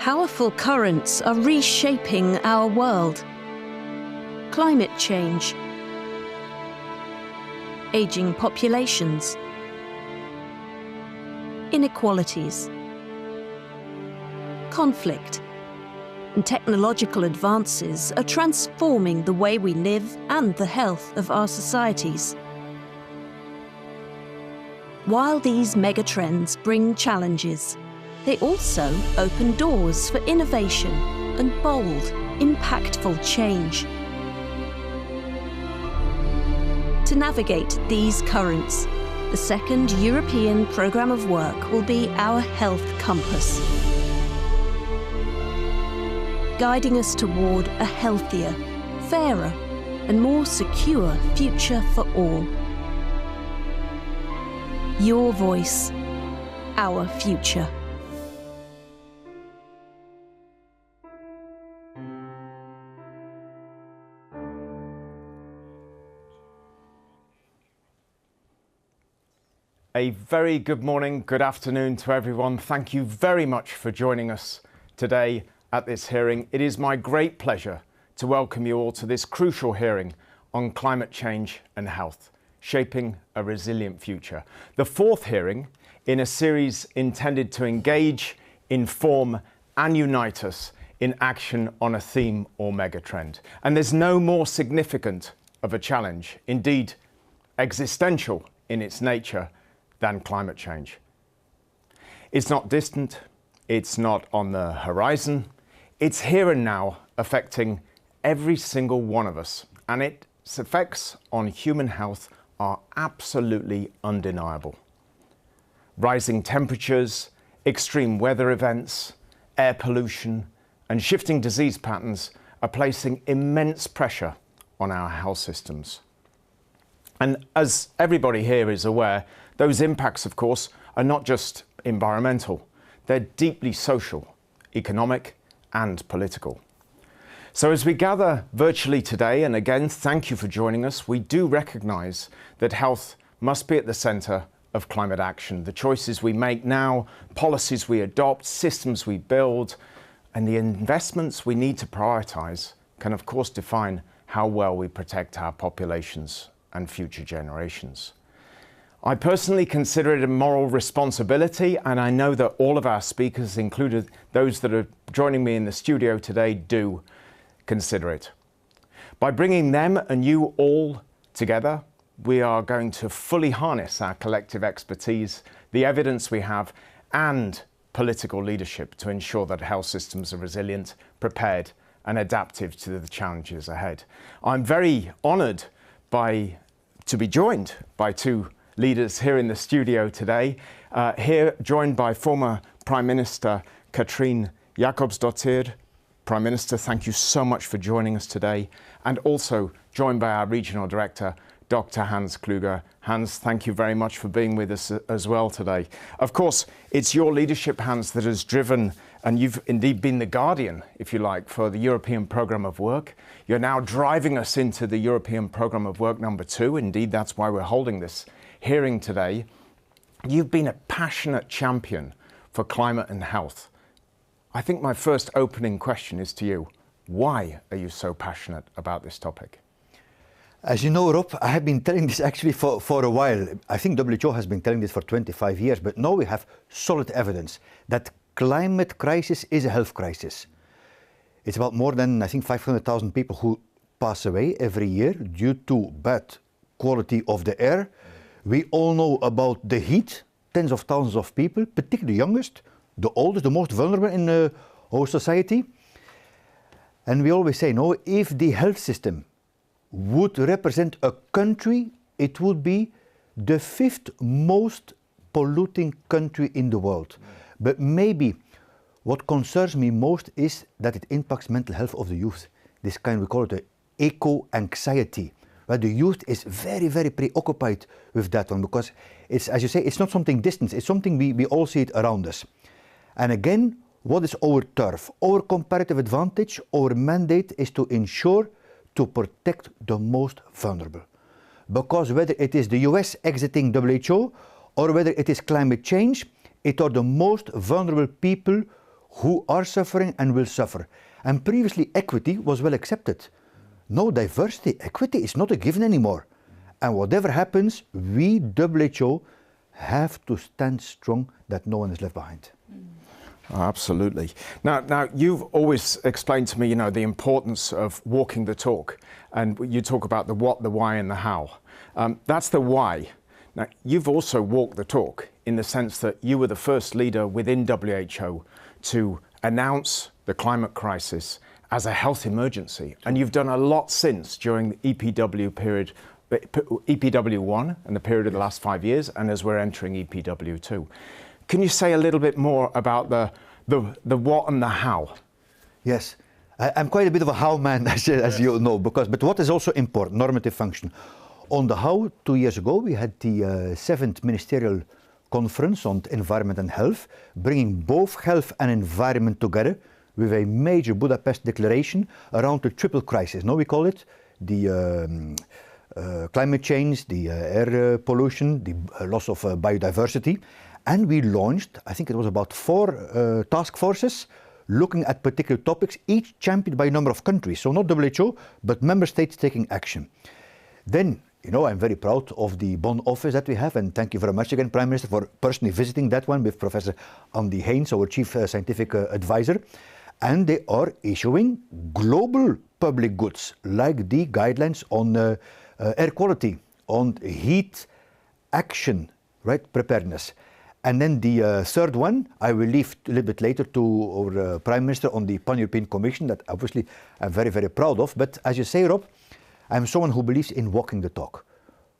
Powerful currents are reshaping our world. Climate change, aging populations, inequalities, conflict, and technological advances are transforming the way we live and the health of our societies. While these megatrends bring challenges, they also open doors for innovation and bold, impactful change. To navigate these currents, the second European programme of work will be our health compass, guiding us toward a healthier, fairer, and more secure future for all. Your voice, our future. A very good morning, good afternoon to everyone. Thank you very much for joining us today at this hearing. It is my great pleasure to welcome you all to this crucial hearing on climate change and health, shaping a resilient future. The fourth hearing in a series intended to engage, inform and unite us in action on a theme or megatrend. And there's no more significant of a challenge, indeed existential in its nature, than climate change. It's not distant, it's not on the horizon, it's here and now, affecting every single one of us, and its effects on human health are absolutely undeniable. Rising temperatures, extreme weather events, air pollution, and shifting disease patterns are placing immense pressure on our health systems. And as everybody here is aware, those impacts, of course, are not just environmental, they're deeply social, economic, and political. So as we gather virtually today, and again, thank you for joining us, we do recognise that health must be at the centre of climate action. The choices we make now, policies we adopt, systems we build, and the investments we need to prioritise can, of course, define how well we protect our populations and future generations. I personally consider it a moral responsibility, and I know that all of our speakers, including those that are joining me in the studio today, do consider it. By bringing them and you all together, we are going to fully harness our collective expertise, the evidence we have, and political leadership to ensure that health systems are resilient, prepared, and adaptive to the challenges ahead. I'm very honoured to be joined by two leaders here in the studio today, here joined by former Prime Minister Katrin Jakobsdottir. Prime Minister, thank you so much for joining us today, and also joined by our Regional Director, Dr. Hans Kluger. Hans, thank you very much for being with us as well today. Of course, it's your leadership, Hans, that has driven, and you've indeed been the guardian, if you like, for the European Programme of Work. You're now driving us into the European Programme of Work number 2. Indeed, that's why we're holding this hearing today. You've been a passionate champion for climate and health. I think my first opening question is to you. Why are you so passionate about this topic? As you know, Rob, I have been telling this actually for a while. I think WHO has been telling this for 25 years, but now we have solid evidence that climate crisis is a health crisis. It's about more than, I think, 500,000 people who pass away every year due to bad quality of the air. We all know about the heat, tens of thousands of people, particularly the youngest, the oldest, the most vulnerable in our society. And we always say, no, if the health system would represent a country, it would be the 5th most polluting country in the world. But maybe what concerns me most is that it impacts mental health of the youth. This kind, we call it the eco-anxiety, where the youth is very, very preoccupied with that one, because it's, as you say, it's not something distant, it's something we all see it around us. And again, what is our turf? Our comparative advantage, our mandate is to ensure to protect the most vulnerable. Because whether it is the US exiting WHO or whether it is climate change, it are the most vulnerable people who are suffering and will suffer. And previously equity was well accepted. No, diversity, equity is not a given anymore. And whatever happens, we, WHO, have to stand strong that no one is left behind. Oh, absolutely. Now, you've always explained to me, you know, the importance of walking the talk. And you talk about the what, the why, and the how. That's the why. Now, you've also walked the talk in the sense that you were the first leader within WHO to announce the climate crisis as a health emergency. And you've done a lot since during the EPW1 and the period of the last 5 years, and as we're entering EPW2. Can you say a little bit more about the what and the how? Yes, I'm quite a bit of a how man, as you know, but what is also important, normative function. On the how, 2 years ago, we had the 7th Ministerial Conference on Environment and Health, bringing both health and environment together with a major Budapest declaration around the triple crisis. Now we call it the climate change, the air pollution, the loss of biodiversity. And we launched, I think it was about 4 task forces looking at particular topics, each championed by a number of countries. So not WHO, but member states taking action. Then, you know, I'm very proud of the Bonn office that we have, and thank you very much again, Prime Minister, for personally visiting that one with Professor Andy Haynes, our Chief Scientific Advisor. And they are issuing global public goods, like the guidelines on air quality, on heat action, right, preparedness. And then the third one, I will leave a little bit later to our Prime Minister on the Pan-European Commission, that obviously I'm very, very proud of. But as you say, Rob, I'm someone who believes in walking the talk.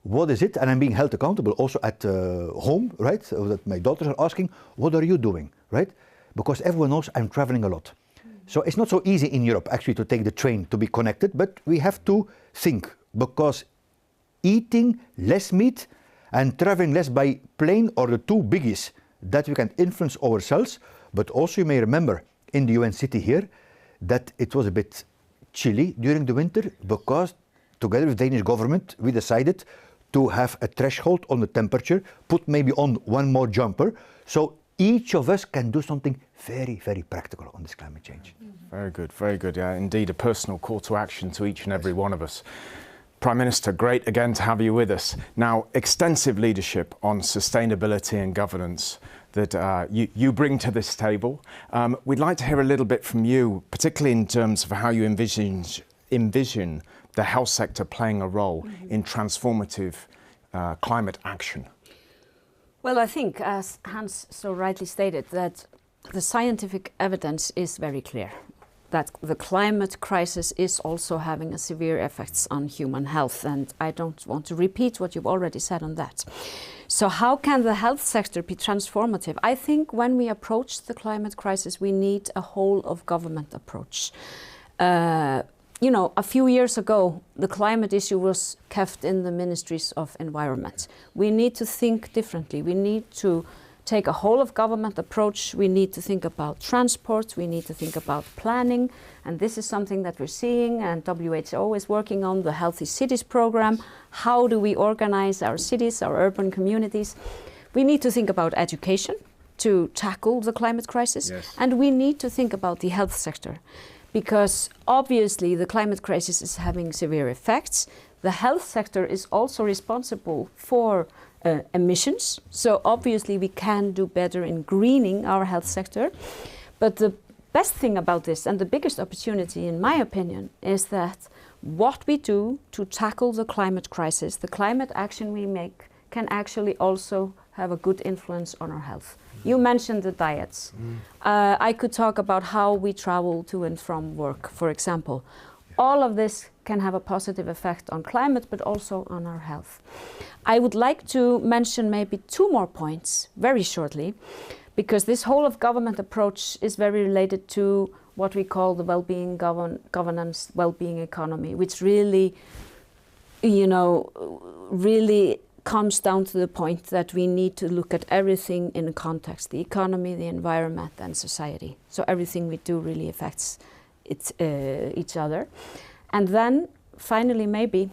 What is it? And I'm being held accountable also at home, right? So that my daughters are asking, what are you doing, right? Because everyone knows I'm traveling a lot. So it's not so easy in Europe actually to take the train to be connected, but we have to think, because eating less meat and traveling less by plane are the 2 biggies that we can influence ourselves. But also you may remember in the UN city here that it was a bit chilly during the winter, because together with the Danish government we decided to have a threshold on the temperature, put maybe on 1 more jumper, so each of us can do something very, very practical on this climate change. Very good, very good. Yeah, indeed, a personal call to action to each and every one of us. Prime Minister, great again to have you with us. Now, extensive leadership on sustainability and governance that you bring to this table. We'd like to hear a little bit from you, particularly in terms of how you envision the health sector playing a role in transformative climate action. Well, I think, as Hans so rightly stated, that the scientific evidence is very clear, that the climate crisis is also having a severe effects on human health. And I don't want to repeat what you've already said on that. So how can the health sector be transformative? I think when we approach the climate crisis, we need a whole of government approach. You know, a few years ago, the climate issue was kept in the ministries of environment. We need to think differently. We need to take a whole of government approach. We need to think about transport. We need to think about planning. And this is something that we're seeing, and WHO is working on the Healthy Cities program. How do we organize our cities, our urban communities? We need to think about education to tackle the climate crisis. Yes. And we need to think about the health sector, because obviously the climate crisis is having severe effects. The health sector is also responsible for emissions. So obviously we can do better in greening our health sector. But the best thing about this, and the biggest opportunity in my opinion, is that what we do to tackle the climate crisis, the climate action we make, can actually also have a good influence on our health. You mentioned the diets. I could talk about how we travel to and from work, for example. All of this can have a positive effect on climate, but also on our health. I would like to mention maybe 2 more points very shortly, because this whole of government approach is very related to what we call the well-being governance, well-being economy, which really, you know, really comes down to the point that we need to look at everything in context, the economy, the environment, and society. So everything we do really affects each other. And then finally, maybe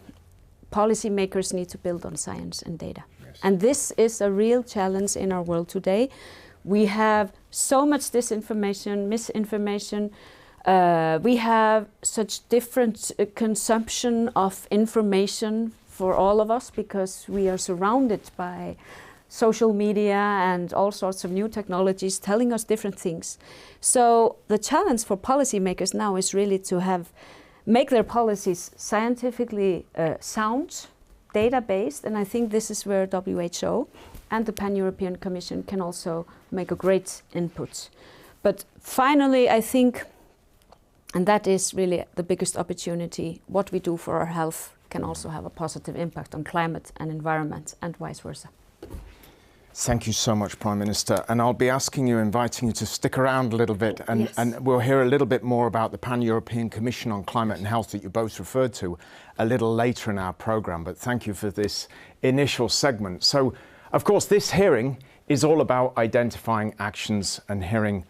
policymakers need to build on science and data. Yes. And this is a real challenge in our world today. We have so much disinformation, misinformation. We have such different consumption of information for all of us because we are surrounded by social media and all sorts of new technologies telling us different things. So the challenge for policymakers now is really to make their policies scientifically sound, data-based, and I think this is where WHO and the Pan-European Commission can also make a great input. But finally, I think, and that is really the biggest opportunity, what we do for our health can also have a positive impact on climate and environment and vice versa. Thank you so much, Prime Minister. And I'll be inviting you to stick around a little bit and we'll hear a little bit more about the Pan-European Commission on Climate and Health that you both referred to a little later in our programme. But thank you for this initial segment. So, of course, this hearing is all about identifying actions and hearing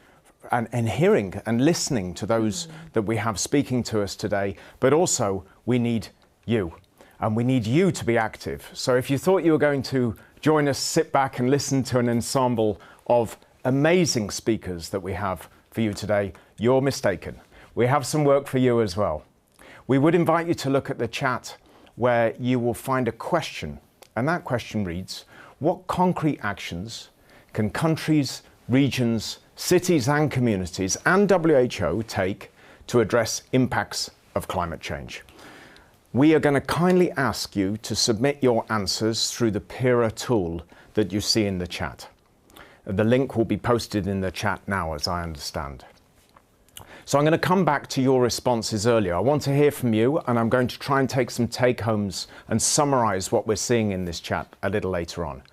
and listening to those that we have speaking to us today. But also, we need you. And we need you to be active. So if you thought you were going to join us, sit back and listen to an ensemble of amazing speakers that we have for you today, you're mistaken. We have some work for you as well. We would invite you to look at the chat where you will find a question. And that question reads, what concrete actions can countries, regions, cities and communities and WHO take to address impacts of climate change? We are going to kindly ask you to submit your answers through the Pira tool that you see in the chat. The link will be posted in the chat now, as I understand. So I'm going to come back to your responses earlier. I want to hear from you, and I'm going to try and take some take-homes and summarise what we're seeing in this chat a little later on.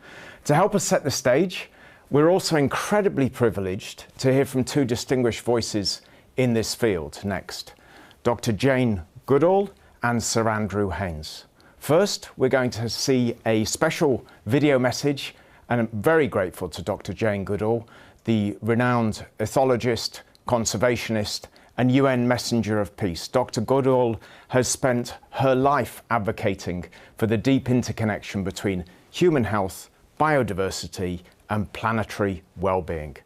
To help us set the stage, we're also incredibly privileged to hear from two distinguished voices in this field next. Dr. Jane Goodall and Sir Andrew Haines. First, we're going to see a special video message, and I'm very grateful to Dr. Jane Goodall, the renowned ethologist, conservationist, and UN Messenger of Peace. Dr. Goodall has spent her life advocating for the deep interconnection between human health, biodiversity, and planetary well-being.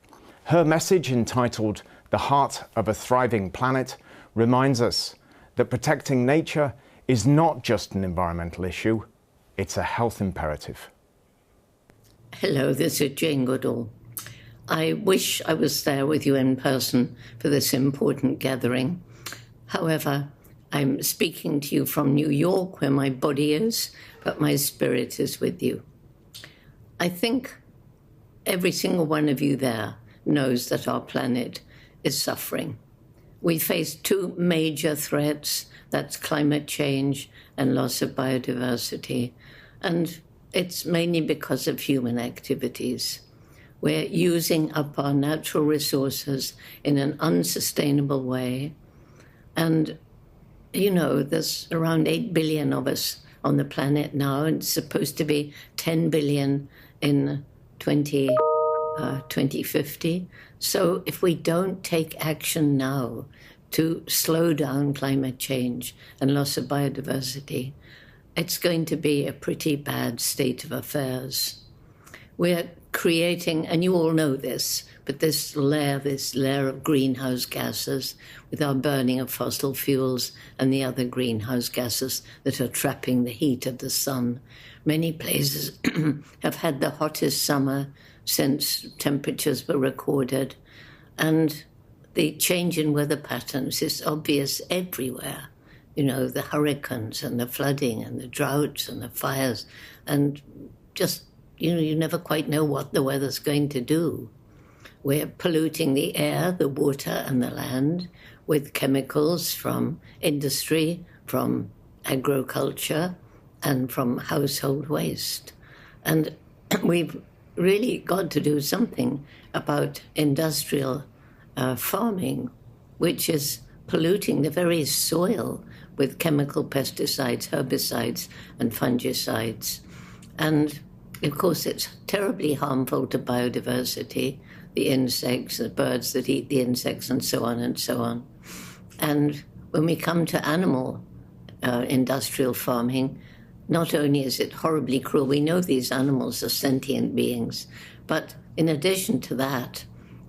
Her message, entitled "The Heart of a Thriving Planet," reminds us that protecting nature is not just an environmental issue, it's a health imperative. Hello, this is Jane Goodall. I wish I was there with you in person for this important gathering. However, I'm speaking to you from New York, where my body is, but my spirit is with you. I think every single one of you there knows that our planet is suffering. We face two major threats, that's climate change and loss of biodiversity, and it's mainly because of human activities. We're using up our natural resources in an unsustainable way, and you know, there's around 8 billion of us on the planet now, and it's supposed to be 10 billion in 2050. So if we don't take action now to slow down climate change and loss of biodiversity, it's going to be a pretty bad state of affairs. We're creating, and you all know this, but this layer of greenhouse gases with our burning of fossil fuels and the other greenhouse gases that are trapping the heat of the sun. Many places have had the hottest summer since temperatures were recorded, and the change in weather patterns is obvious everywhere. You know, the hurricanes and the flooding and the droughts and the fires, and just, you know, you never quite know what the weather's going to do. We're polluting the air, the water, and the land with chemicals from industry, from agriculture, and from household waste. And we've really got to do something about industrial farming, which is polluting the very soil with chemical pesticides, herbicides, and fungicides. And of course, it's terribly harmful to biodiversity, the insects, the birds that eat the insects, and so on and so on. And when we come to animal industrial farming, not only is it horribly cruel, we know these animals are sentient beings, but In addition to that,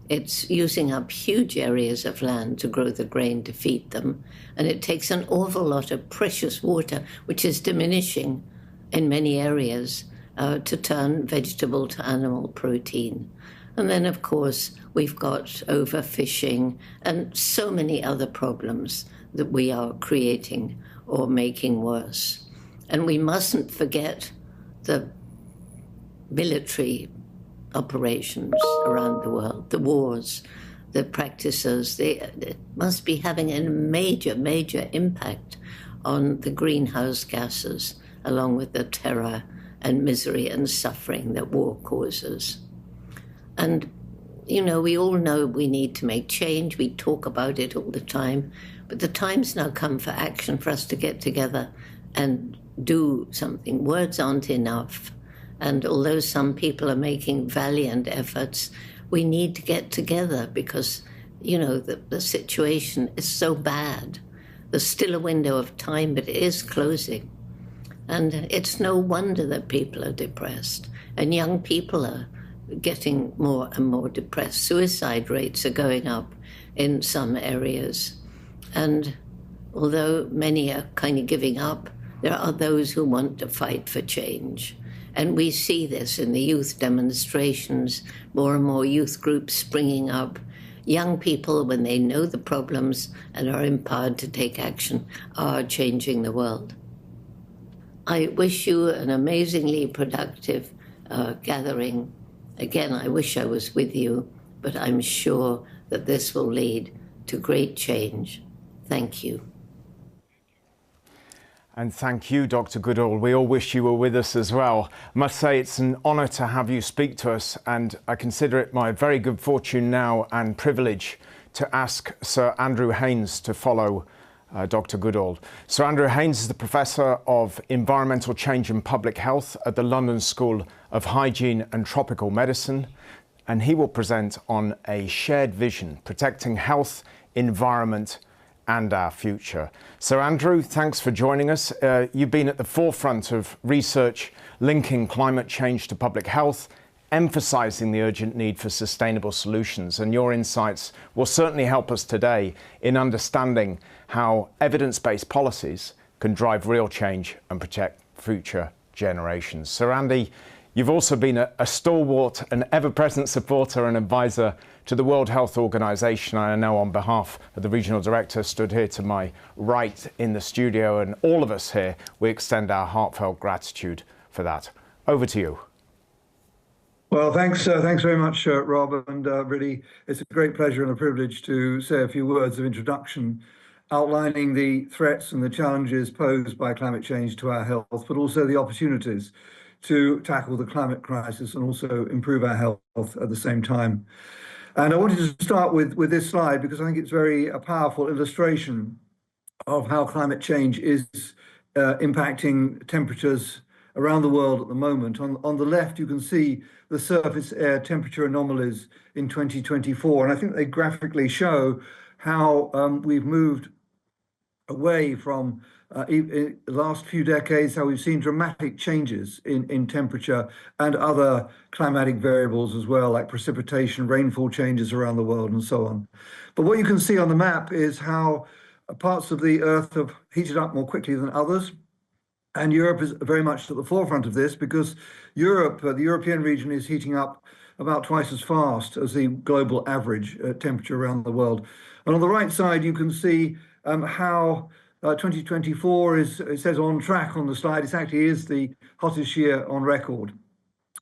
it's using up huge areas of land to grow the grain to feed them, and it takes an awful lot of precious water, which is diminishing in many areas, to turn vegetable to animal protein. And then, of course, we've got overfishing and so many other problems that we are creating or making worse. And we mustn't forget the military operations around the world, the wars, the practices. They must be having a major, major impact on the greenhouse gases, along with the terror and misery and suffering that war causes. And, you know, we all know we need to make change. We talk about it all the time. But the time's now come for action, for us to get together and do something. Words aren't enough. And although some people are making valiant efforts, we need to get together because, you know, the situation is so bad. There's still a window of time, but it is closing. And it's no wonder that people are depressed. And young people are getting more and more depressed. Suicide rates are going up in some areas. And although many are kind of giving up, there are those who want to fight for change. And we see this in the youth demonstrations, more and more youth groups springing up. Young people, when they know the problems and are empowered to take action, are changing the world. I wish you an amazingly productive gathering. Again, I wish I was with you, but I'm sure that this will lead to great change. Thank you. And thank you, Dr. Goodall. We all wish you were with us as well. I must say it's an honour to have you speak to us, and I consider it my very good fortune now and privilege to ask Sir Andrew Haynes to follow Dr. Goodall. Sir Andrew Haynes is the Professor of Environmental Change and Public Health at the London School of Hygiene and Tropical Medicine, and he will present on a shared vision, protecting health, environment and our future. So Andrew, thanks for joining us. You've been at the forefront of research linking climate change to public health, emphasising the urgent need for sustainable solutions, and your insights will certainly help us today in understanding how evidence-based policies can drive real change and protect future generations. So Andy, you've also been a stalwart, an ever-present supporter and advisor to the World Health Organization. I know on behalf of the Regional Director stood here to my right in the studio, and all of us here, we extend our heartfelt gratitude for that. Over to you. Well, thanks very much, Rob, and really it's a great pleasure and a privilege to say a few words of introduction outlining the threats and the challenges posed by climate change to our health, but also the opportunities to tackle the climate crisis and also improve our health at the same time. And I wanted to start with this slide because I think it's a powerful illustration of how climate change is impacting temperatures around the world at the moment. On the left, you can see the surface air temperature anomalies in 2024, and I think they graphically show how we've moved away from the last few decades, how we've seen dramatic changes in temperature and other climatic variables as well, like precipitation, rainfall changes around the world and so on. But what you can see on the map is how parts of the Earth have heated up more quickly than others. And Europe is very much at the forefront of this because Europe, the European region, is heating up about twice as fast as the global average temperature around the world. And on the right side, you can see how 2024 is, it says on track on the slide, it actually is the hottest year on record,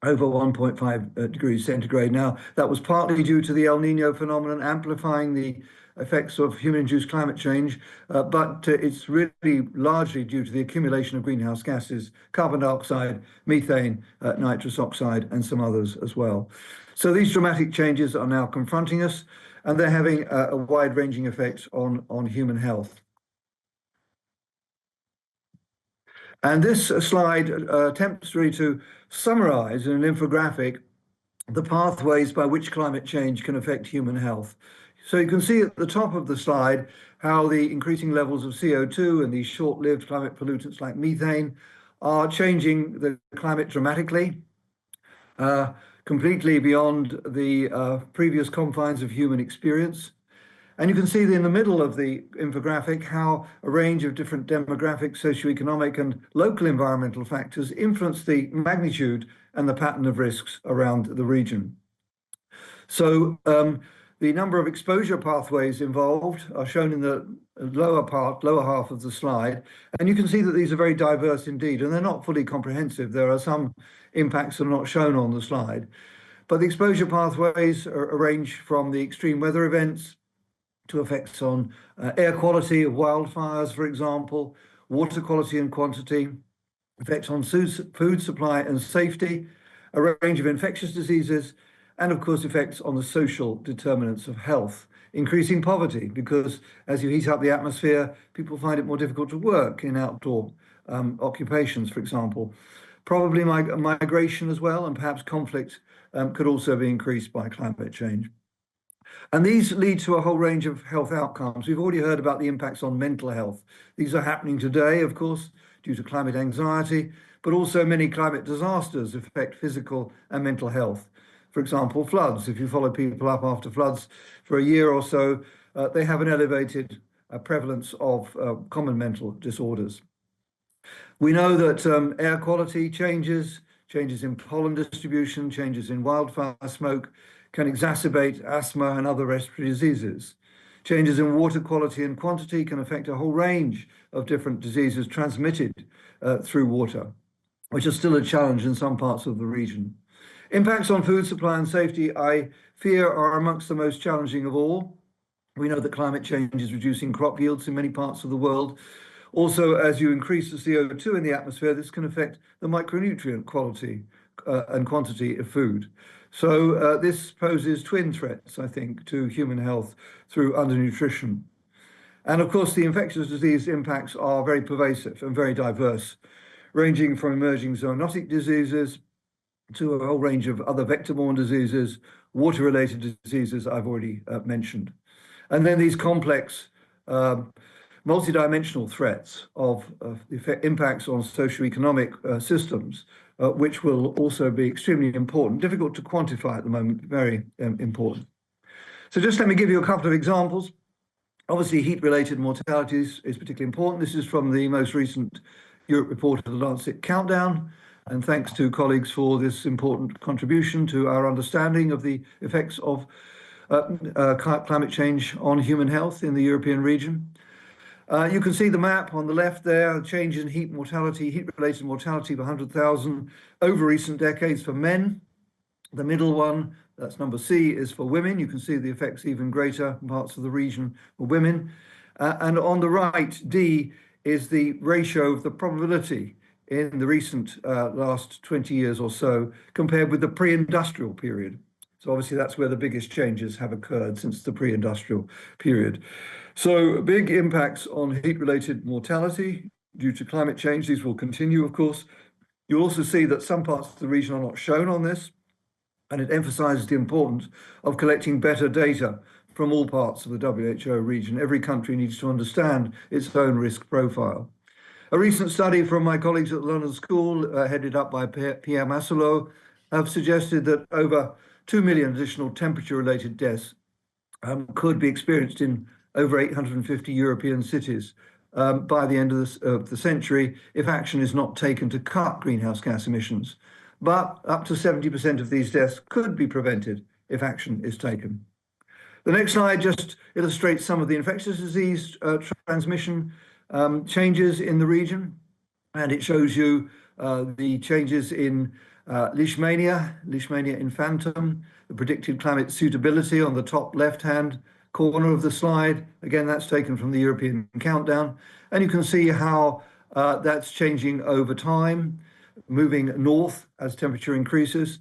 over 1.5 degrees centigrade. Now, that was partly due to the El Nino phenomenon amplifying the effects of human-induced climate change, but it's really largely due to the accumulation of greenhouse gases, carbon dioxide, methane, nitrous oxide, and some others as well. So these dramatic changes are now confronting us, and they're having a wide-ranging effect on human health. And this slide attempts really to summarize in an infographic the pathways by which climate change can affect human health. So you can see at the top of the slide how the increasing levels of CO2 and these short-lived climate pollutants like methane are changing the climate dramatically. completely beyond the previous confines of human experience. And you can see in the middle of the infographic how a range of different demographic, socioeconomic, and local environmental factors influence the magnitude and the pattern of risks around the region. So the number of exposure pathways involved are shown in the lower half of the slide. And you can see that these are very diverse indeed, and they're not fully comprehensive. There are some impacts that are not shown on the slide. But the exposure pathways range from the extreme weather events to effects on air quality of wildfires, for example, water quality and quantity, effects on food supply and safety, a range of infectious diseases, and of course effects on the social determinants of health, increasing poverty, because as you heat up the atmosphere, people find it more difficult to work in outdoor occupations, for example. Probably migration as well, and perhaps conflict could also be increased by climate change. And these lead to a whole range of health outcomes. We've already heard about the impacts on mental health. These are happening today, of course, due to climate anxiety, but also many climate disasters affect physical and mental health. For example, floods. If you follow people up after floods for a year or so, they have an elevated prevalence of common mental disorders. We know that air quality changes in pollen distribution, changes in wildfire smoke, can exacerbate asthma and other respiratory diseases. Changes in water quality and quantity can affect a whole range of different diseases transmitted through water, which are still a challenge in some parts of the region. Impacts on food supply and safety, I fear, are amongst the most challenging of all. We know that climate change is reducing crop yields in many parts of the world. Also, as you increase the CO2 in the atmosphere, this can affect the micronutrient quality and quantity of food. So this poses twin threats, I think, to human health through undernutrition. And of course, the infectious disease impacts are very pervasive and very diverse, ranging from emerging zoonotic diseases to a whole range of other vector-borne diseases, water-related diseases I've already mentioned. And then these complex multidimensional threats of impacts on socioeconomic systems, which will also be extremely important, difficult to quantify at the moment, very important. So just let me give you a couple of examples. Obviously, heat-related mortalities is particularly important. This is from the most recent Europe report of the Lancet Countdown, and thanks to colleagues for this important contribution to our understanding of the effects of climate change on human health in the European region. You can see the map on the left there, change in heat mortality, heat-related mortality of 100,000 over recent decades for men. The middle one, that's number C, is for women. You can see the effects even greater in parts of the region for women. And on the right, D, is the ratio of the probability in the recent last 20 years or so compared with the pre-industrial period. So obviously that's where the biggest changes have occurred since the pre-industrial period. So big impacts on heat-related mortality due to climate change. These will continue, of course. You'll also see that some parts of the region are not shown on this, and it emphasizes the importance of collecting better data from all parts of the WHO region. Every country needs to understand its own risk profile. A recent study from my colleagues at the London School, headed up by Pierre Masselot, have suggested that over 2 million additional temperature-related deaths could be experienced in over 850 European cities by the end of the century if action is not taken to cut greenhouse gas emissions. But up to 70% of these deaths could be prevented if action is taken. The next slide just illustrates some of the infectious disease transmission changes in the region, and it shows you the changes in Leishmania infantum, the predicted climate suitability on the top left-hand corner of the slide. Again, that's taken from the European Countdown. And you can see how that's changing over time, moving north as temperature increases.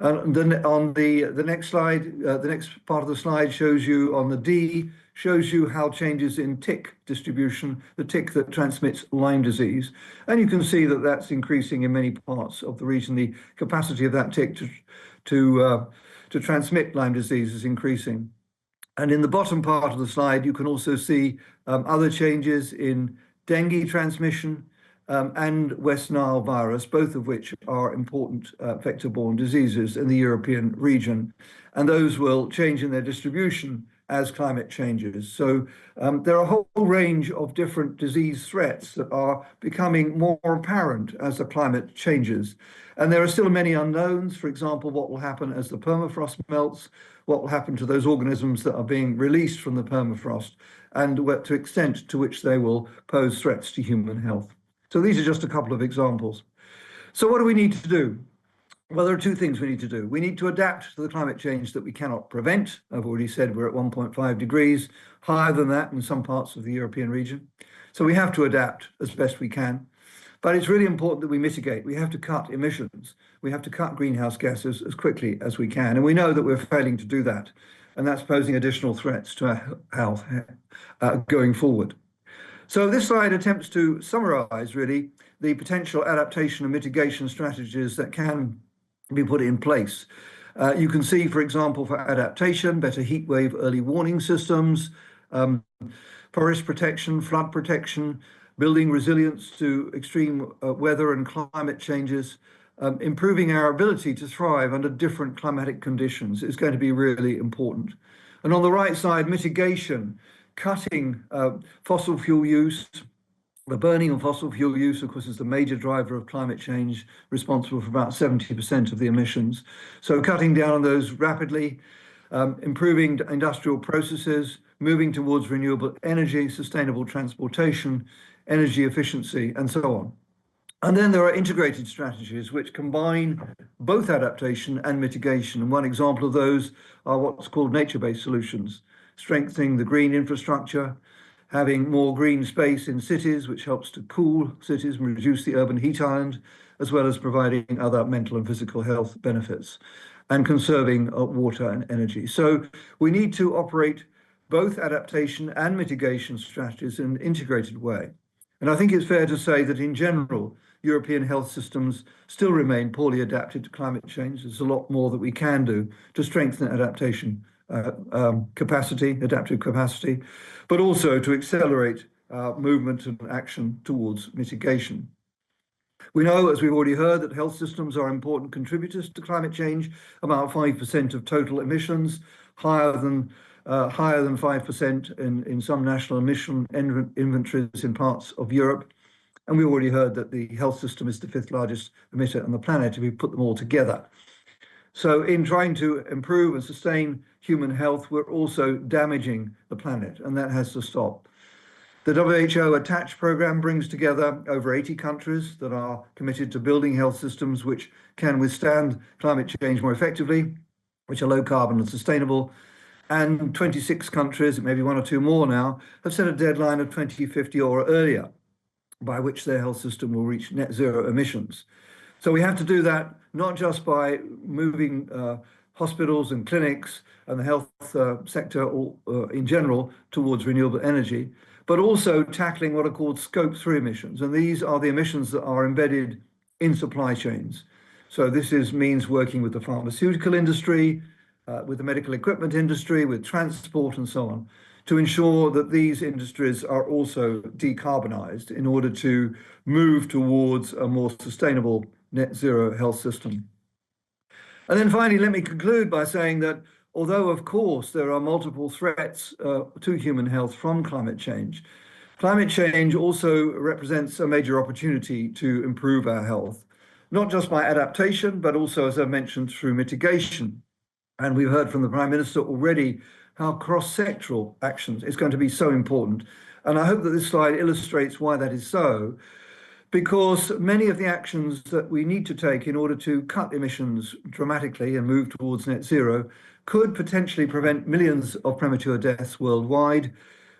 And then on the next slide, the next part of the slide shows you on the D, shows you how changes in tick distribution, the tick that transmits Lyme disease. And you can see that that's increasing in many parts of the region. The capacity of that tick to transmit Lyme disease is increasing. And in the bottom part of the slide, you can also see other changes in dengue transmission and West Nile virus, both of which are important vector-borne diseases in the European region. And those will change in their distribution as climate changes. So there are a whole range of different disease threats that are becoming more apparent as the climate changes. And there are still many unknowns. For example, what will happen as the permafrost melts, what will happen to those organisms that are being released from the permafrost, and to the extent to which they will pose threats to human health. So these are just a couple of examples. So what do we need to do? Well, there are two things we need to do. We need to adapt to the climate change that we cannot prevent. I've already said we're at 1.5 degrees, higher than that in some parts of the European region. So we have to adapt as best we can. But it's really important that we mitigate. We have to cut emissions. We have to cut greenhouse gases as quickly as we can. And we know that we're failing to do that. And that's posing additional threats to our health going forward. So this slide attempts to summarize really the potential adaptation and mitigation strategies that can be put in place. You can see, for example, for adaptation, better heat wave early warning systems, forest protection, flood protection, building resilience to extreme weather and climate changes, improving our ability to thrive under different climatic conditions is going to be really important. And on the right side, mitigation, cutting fossil fuel use. The burning of fossil fuel use, of course, is the major driver of climate change, responsible for about 70% of the emissions. So cutting down on those rapidly, improving industrial processes, moving towards renewable energy, sustainable transportation, energy efficiency, and so on. And then there are integrated strategies which combine both adaptation and mitigation. And one example of those are what's called nature-based solutions, strengthening the green infrastructure, having more green space in cities, which helps to cool cities and reduce the urban heat island, as well as providing other mental and physical health benefits, and conserving water and energy. So we need to operate both adaptation and mitigation strategies in an integrated way. And I think it's fair to say that in general, European health systems still remain poorly adapted to climate change. There's a lot more that we can do to strengthen adaptation adaptive capacity, but also to accelerate movement and action towards mitigation. We know, as we've already heard, that health systems are important contributors to climate change, about 5% of total emissions, higher than 5% in some national emission inventories in parts of Europe. And we already heard that the health system is the 5th largest emitter on the planet if we put them all together. So in trying to improve and sustain human health, we're also damaging the planet, and that has to stop. The WHO ATTACH program brings together over 80 countries that are committed to building health systems which can withstand climate change more effectively, which are low carbon and sustainable. And 26 countries, maybe one or two more now, have set a deadline of 2050 or earlier, by which their health system will reach net zero emissions. So we have to do that not just by moving hospitals and clinics and the health sector in general towards renewable energy, but also tackling what are called scope 3 emissions. And these are the emissions that are embedded in supply chains. So this means working with the pharmaceutical industry, with the medical equipment industry, with transport and so on, to ensure that these industries are also decarbonized in order to move towards a more sustainable net zero health system. And then finally, let me conclude by saying that although, of course, there are multiple threats to human health from climate change also represents a major opportunity to improve our health, not just by adaptation, but also, as I mentioned, through mitigation. And we've heard from the Prime Minister already how cross-sectoral actions is going to be so important. And I hope that this slide illustrates why that is so, because many of the actions that we need to take in order to cut emissions dramatically and move towards net zero could potentially prevent millions of premature deaths worldwide.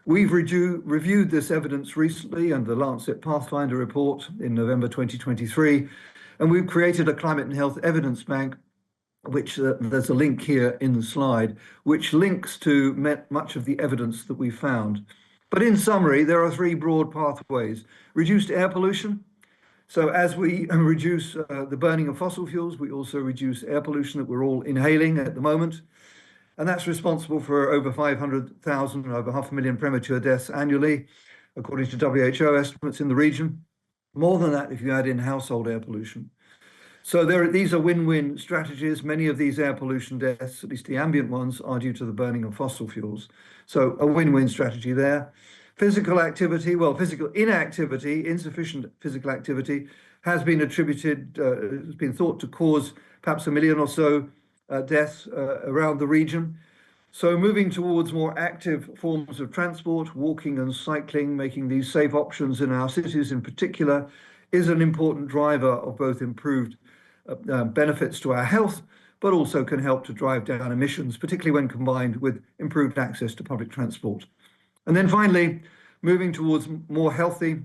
We've reviewed this evidence recently in the Lancet Pathfinder report in November 2023, and we've created a climate and health evidence bank, which there's a link here in the slide, which links to much of the evidence that we found. But in summary, there are three broad pathways. Reduced air pollution. So as we reduce the burning of fossil fuels, we also reduce air pollution that we're all inhaling at the moment. And that's responsible for over 500,000, over 500,000 premature deaths annually, according to WHO estimates in the region. More than that if you add in household air pollution. So these are win-win strategies. Many of these air pollution deaths, at least the ambient ones, are due to the burning of fossil fuels. So a win-win strategy there. Physical activity, well, physical inactivity, insufficient physical activity, has been attributed, has been thought to cause perhaps 1 million or so deaths around the region. So moving towards more active forms of transport, walking and cycling, making these safe options in our cities in particular, is an important driver of both improved benefits to our health, but also can help to drive down emissions, particularly when combined with improved access to public transport. And then finally, moving towards more healthy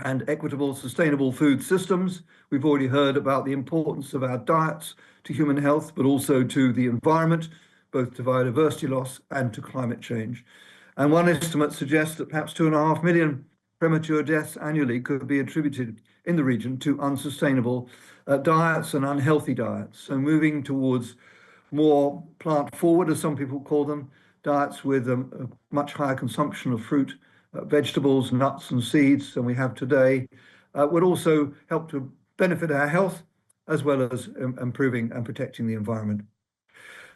and equitable, sustainable food systems. We've already heard about the importance of our diets to human health, but also to the environment, both to biodiversity loss and to climate change. And one estimate suggests that perhaps 2.5 million premature deaths annually could be attributed in the region to unsustainable diets and unhealthy diets. So moving towards more plant forward, as some people call them, diets with a much higher consumption of fruit, vegetables, nuts and seeds than we have today, would also help to benefit our health as well as improving and protecting the environment.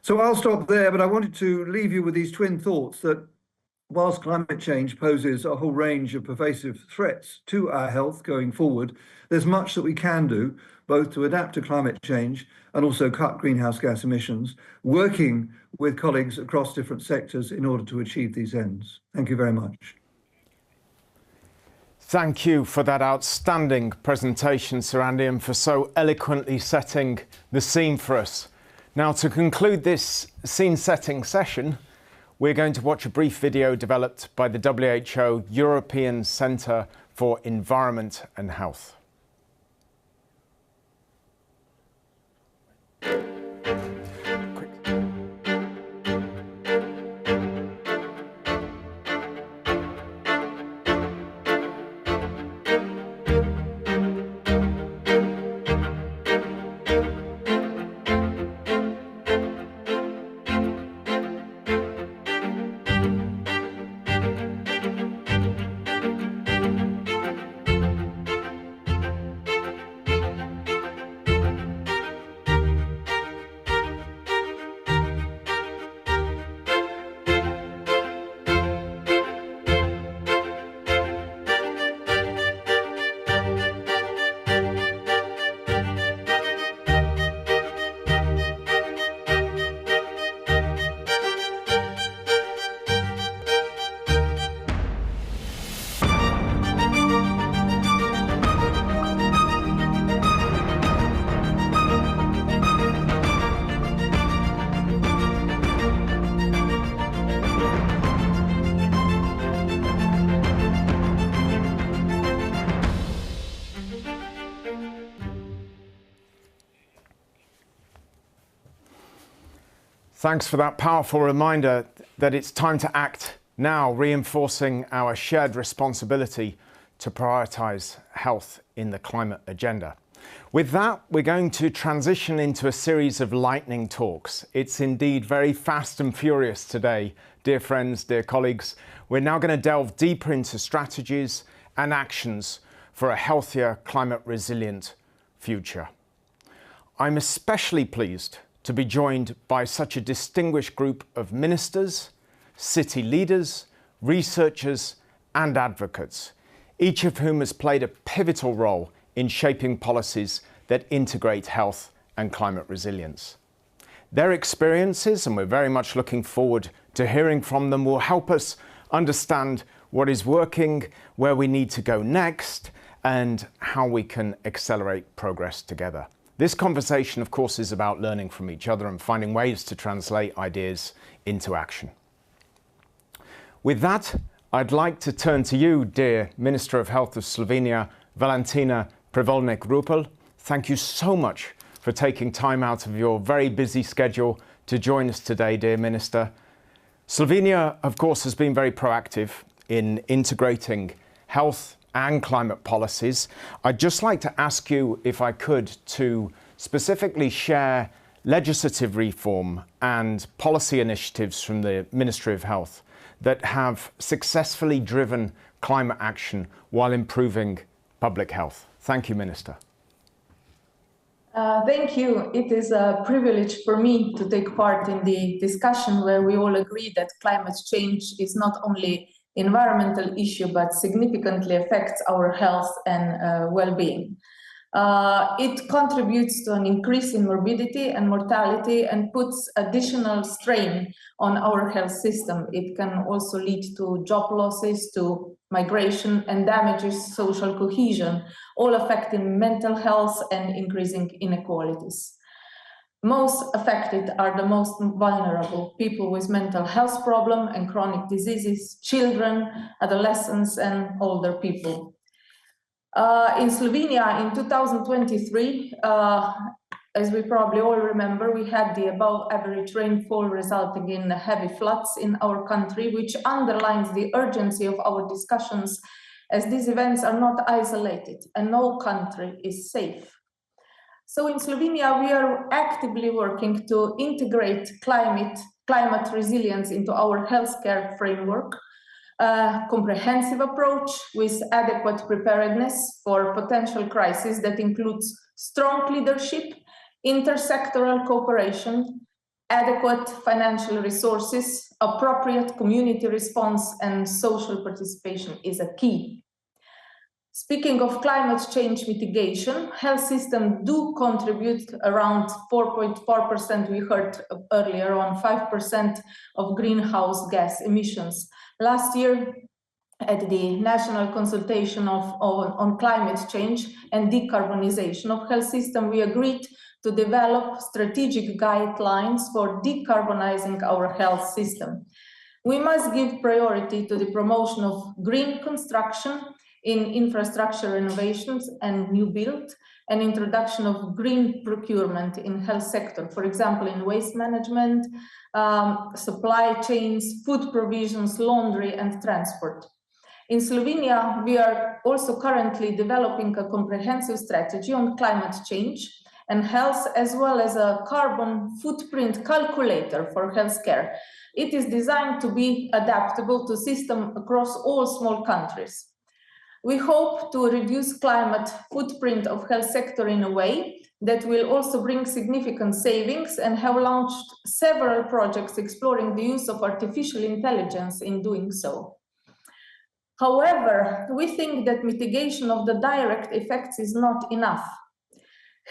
So I'll stop there, but I wanted to leave you with these twin thoughts that whilst climate change poses a whole range of pervasive threats to our health going forward, there's much that we can do, both to adapt to climate change and also cut greenhouse gas emissions, working with colleagues across different sectors in order to achieve these ends. Thank you very much. Thank you for that outstanding presentation, Sir Andy, and for so eloquently setting the scene for us. Now, to conclude this scene-setting session, we're going to watch a brief video developed by the WHO European Centre for Environment and Health. Thanks for that powerful reminder that it's time to act now, reinforcing our shared responsibility to prioritise health in the climate agenda. With that, we're going to transition into a series of lightning talks. It's indeed very fast and furious today, dear friends, dear colleagues. We're now going to delve deeper into strategies and actions for a healthier, climate-resilient future. I'm especially pleased to be joined by such a distinguished group of ministers, city leaders, researchers and advocates, each of whom has played a pivotal role in shaping policies that integrate health and climate resilience. Their experiences, and we're very much looking forward to hearing from them, will help us understand what is working, where we need to go next, and how we can accelerate progress together. This conversation, of course, is about learning from each other and finding ways to translate ideas into action. With that, I'd like to turn to you, dear Minister of Health of Slovenia, Valentina Prevolnik-Rupel. Thank you so much for taking time out of your very busy schedule to join us today, dear Minister. Slovenia, of course, has been very proactive in integrating health and climate policies. I'd just like to ask you, if I could, to specifically share legislative reform and policy initiatives from the Ministry of Health that have successfully driven climate action while improving public health. Thank you, Minister. Thank you. It is a privilege for me to take part in the discussion where we all agree that climate change is not only an environmental issue, but significantly affects our health and well-being. It contributes to an increase in morbidity and mortality and puts additional strain on our health system. It can also lead to job losses, to migration, and damages social cohesion, all affecting mental health and increasing inequalities. Most affected are the most vulnerable, people with mental health problems and chronic diseases, children, adolescents, and older people. In Slovenia, in 2023, as we probably all remember, we had the above average rainfall resulting in heavy floods in our country, which underlines the urgency of our discussions, as these events are not isolated and no country is safe. So in Slovenia, we are actively working to integrate climate resilience into our healthcare framework. A comprehensive approach with adequate preparedness for potential crises that includes strong leadership, intersectoral cooperation, adequate financial resources, appropriate community response, and social participation is a key. Speaking of climate change mitigation, health systems do contribute around 4.4%, we heard earlier on, 5% of greenhouse gas emissions. Last year, at the National Consultation on Climate Change and Decarbonization of Health System, we agreed to develop strategic guidelines for decarbonizing our health system. We must give priority to the promotion of green construction in infrastructure renovations and new build, and introduction of green procurement in health sector, for example, in waste management, supply chains, food provisions, laundry, and transport. In Slovenia, we are also currently developing a comprehensive strategy on climate change and health, as well as a carbon footprint calculator for healthcare. It is designed to be adaptable to systems across all small countries. We hope to reduce climate footprint of health sector in a way that will also bring significant savings, and have launched several projects exploring the use of artificial intelligence in doing so. However, we think that mitigation of the direct effects is not enough.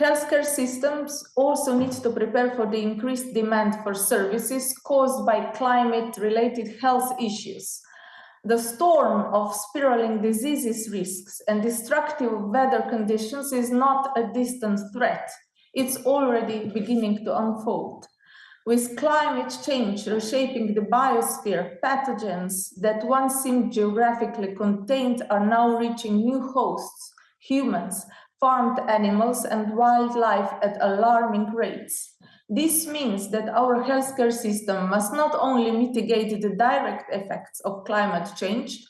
Healthcare systems also need to prepare for the increased demand for services caused by climate-related health issues. The storm of spiraling diseases risks and destructive weather conditions is not a distant threat. It's already beginning to unfold. With climate change reshaping the biosphere, pathogens that once seemed geographically contained are now reaching new hosts, humans, farmed animals, and wildlife at alarming rates. This means that our healthcare system must not only mitigate the direct effects of climate change,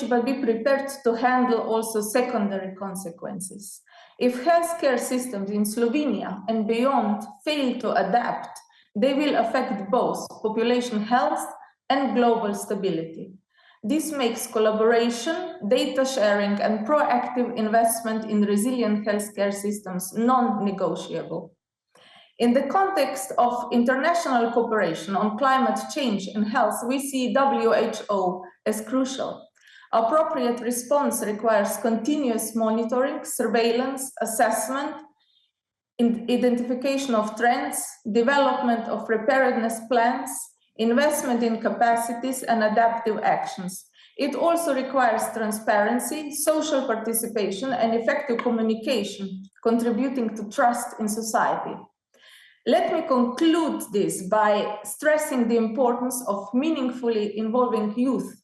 but be prepared to handle also secondary consequences. If healthcare systems in Slovenia and beyond fail to adapt, they will affect both population health and global stability. This makes collaboration, data sharing, and proactive investment in resilient healthcare systems non-negotiable. In the context of international cooperation on climate change and health, we see WHO as crucial. Appropriate response requires continuous monitoring, surveillance, assessment, identification of trends, development of preparedness plans, investment in capacities, and adaptive actions. It also requires transparency, social participation, and effective communication, contributing to trust in society. Let me conclude this by stressing the importance of meaningfully involving youth.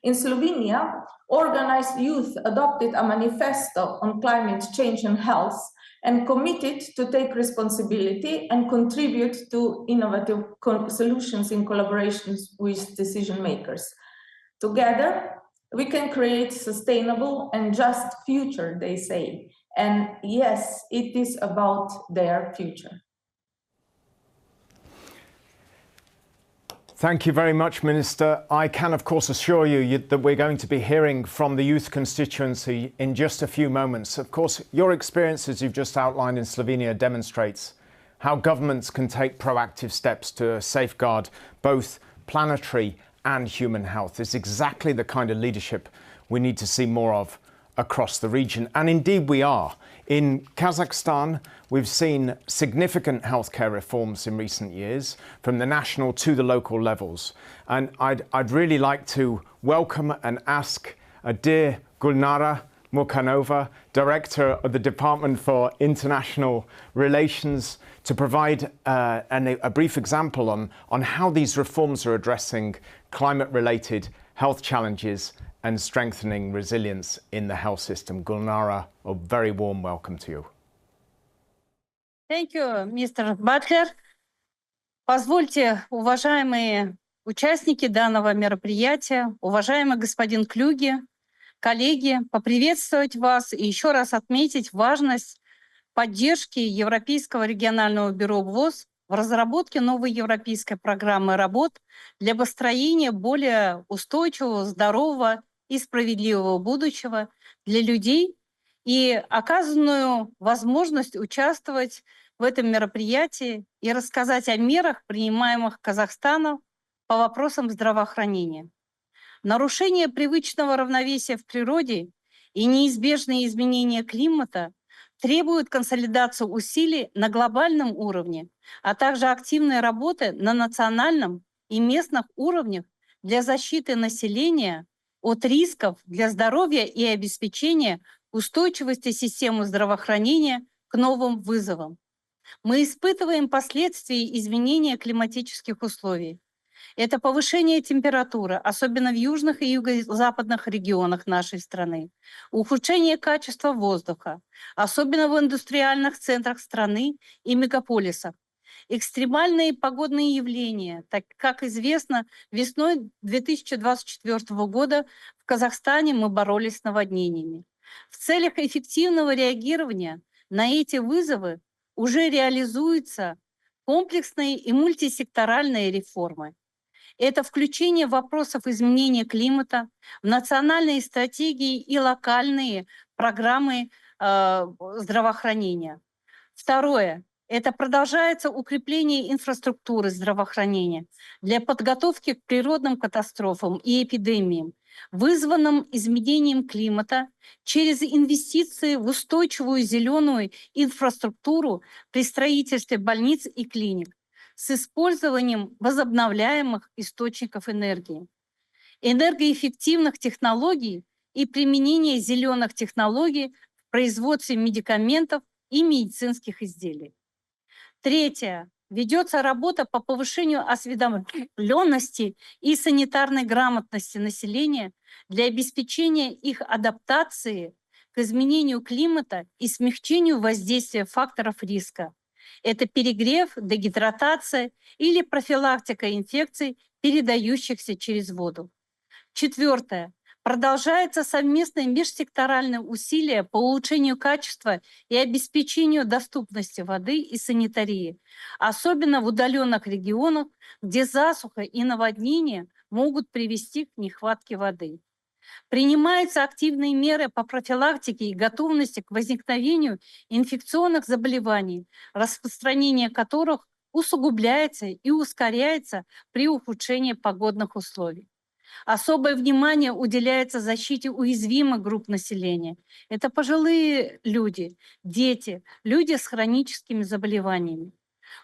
In Slovenia, organized youth adopted a manifesto on climate change and health and committed to take responsibility and contribute to innovative solutions in collaboration with decision makers. Together, we can create sustainable and just future, they say. And yes, it is about their future. Thank you very much, Minister. I can, of course, assure you that we're going to be hearing from the youth constituency in just a few moments. Of course, your experience, as you've just outlined in Slovenia, demonstrates how governments can take proactive steps to safeguard both planetary and human health. It's exactly the kind of leadership we need to see more of across the region. And indeed we are. In Kazakhstan, we've seen significant healthcare reforms in recent years, from the national to the local levels. And I'd really like to welcome and ask dear Gulnara Murkanova, Director of the Department for International Relations, to provide a brief example on how these reforms are addressing climate-related health challenges and strengthening resilience in the health system. Gulnara, a very warm welcome to you. Thank you, Mr. Butler. Позвольте, уважаемые участники данного мероприятия, уважаемый господин Клюге, коллеги, поприветствовать вас и еще раз отметить важность поддержки Европейского регионального бюро ВОЗ в разработке новой европейской программы работ для построения более устойчивого, здорового и справедливого будущего для людей и оказанную возможность участвовать в этом мероприятии и рассказать о мерах, принимаемых Казахстаном по вопросам здравоохранения. Нарушение привычного равновесия в природе и неизбежные изменения климата требуют консолидации усилий на глобальном уровне, а также активной работы на национальном и местных уровнях для защиты населения от рисков для здоровья и обеспечения устойчивости системы здравоохранения к новым вызовам. Мы испытываем последствия изменения климатических условий. Это повышение температуры, особенно в южных и юго-западных регионах нашей страны, ухудшение качества воздуха, особенно в индустриальных центрах страны и мегаполисах, экстремальные погодные явления, так как известно, весной 2024 года в Казахстане мы боролись с наводнениями. В целях эффективного реагирования на эти вызовы уже реализуются комплексные и мультисекторальные реформы. Это включение вопросов изменения климата в национальные стратегии и локальные программы здравоохранения. Второе. Это продолжается укрепление инфраструктуры здравоохранения для подготовки к природным катастрофам и эпидемиям, вызванным изменением климата через инвестиции в устойчивую зеленую инфраструктуру при строительстве больниц и клиник с использованием возобновляемых источников энергии, энергоэффективных технологий и применение зеленых технологий в производстве медикаментов и медицинских изделий. Третье. Ведется работа по повышению осведомленности и санитарной грамотности населения для обеспечения их адаптации к изменению климата и смягчению воздействия факторов риска. Это перегрев, дегидратация или профилактика инфекций, передающихся через воду. Четвертое. Продолжается совместное межсекторальное усилие по улучшению качества и обеспечению доступности воды и санитарии, особенно в удаленных регионах, где засуха и наводнения могут привести к нехватке воды. Принимаются активные меры по профилактике и готовности к возникновению инфекционных заболеваний, распространение которых усугубляется и ускоряется при ухудшении погодных условий. Особое внимание уделяется защите уязвимых групп населения. Это пожилые люди, дети, люди с хроническими заболеваниями.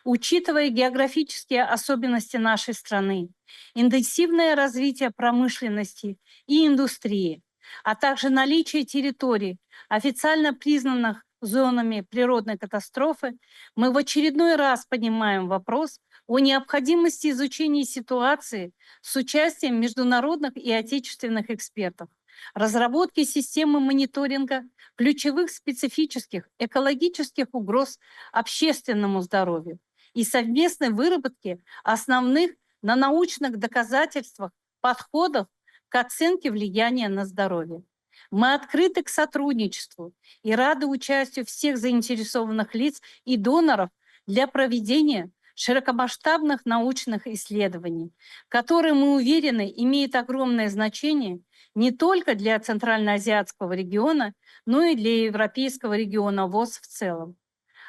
Учитывая географические особенности нашей страны, интенсивное развитие промышленности и индустрии, а также наличие территорий, официально признанных зонами природной катастрофы, мы в очередной раз поднимаем вопрос о необходимости изучения ситуации с участием международных и отечественных экспертов, разработки системы мониторинга ключевых специфических экологических угроз общественному здоровью и совместной выработки основных на научных доказательствах подходов к оценке влияния на здоровье. Мы открыты к сотрудничеству и рады участию всех заинтересованных лиц и доноров для проведения широкомасштабных научных исследований, которые, мы уверены, имеют огромное значение не только для Центральноазиатского региона, но и для Европейского региона ВОС в целом.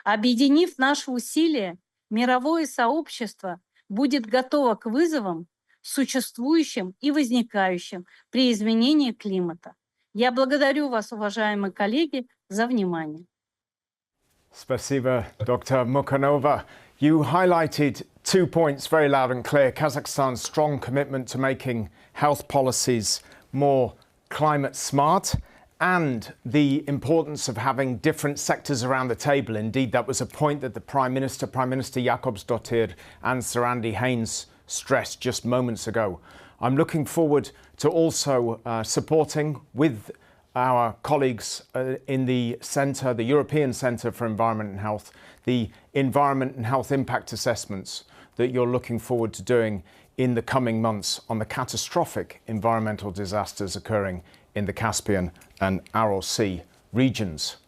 Объединив наши усилия, мировое сообщество будет готово к вызовам, существующим и возникающим при изменении климата. Я благодарю вас, уважаемые коллеги, за внимание. Spasiba, Dr. Mukhanova. You highlighted 2 points very loud and clear. Kazakhstan's strong commitment to making health policies more climate smart and the importance of having different sectors around the table. Indeed, that was a point that the Prime Minister Jakobsdottir and Sir Andy Haynes stressed just moments ago. I'm looking forward to also supporting with our colleagues in the Centre, the European Centre for Environment and Health, the environment and health impact assessments that you're looking forward to doing in the coming months on the catastrophic environmental disasters occurring in the Caspian and Aral Sea regions.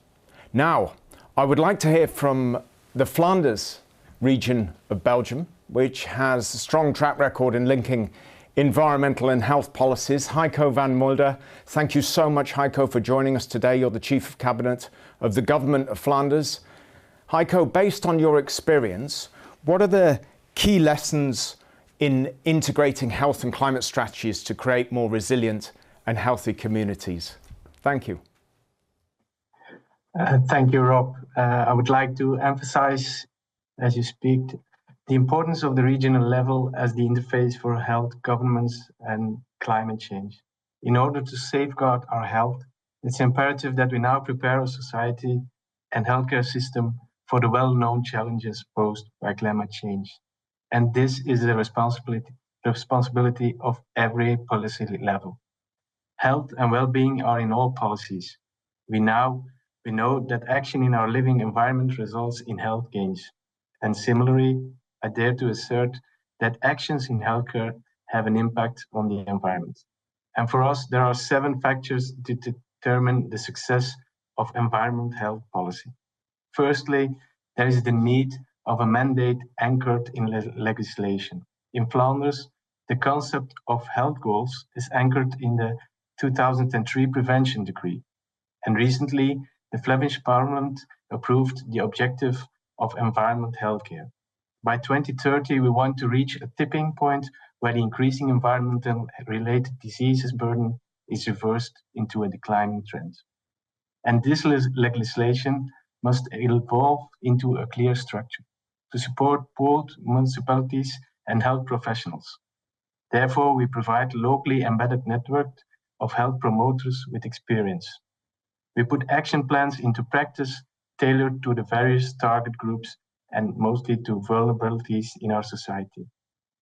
Now, I would like to hear from the Flanders region of Belgium, which has a strong track record in linking environmental and health policies. Heiko van Mulder, thank you so much, Heiko, for joining us today. You're the Chief of Cabinet of the Government of Flanders. Heiko, based on your experience, what are the key lessons in integrating health and climate strategies to create more resilient and healthy communities? Thank you. Thank you, Rob. I would like to emphasize, as you speak, the importance of the regional level as the interface for health, governments, and climate change. In order to safeguard our health, it's imperative that we now prepare our society and healthcare system for the well-known challenges posed by climate change. And this is the responsibility of every policy level. Health and well-being are in all policies. We know that action in our living environment results in health gains. And similarly, I dare to assert that actions in healthcare have an impact on the environment. And for us, there are 7 factors to determine the success of environment health policy. Firstly, there is the need of a mandate anchored in legislation. In Flanders, the concept of health goals is anchored in the 2003 Prevention Decree. And recently, the Flemish Parliament approved the objective of environment healthcare. By 2030, we want to reach a tipping point where the increasing environmental-related diseases burden is reversed into a declining trend. And this legislation must evolve into a clear structure to support both municipalities and health professionals. Therefore, we provide a locally embedded network of health promoters with experience. We put action plans into practice tailored to the various target groups and mostly to vulnerabilities in our society,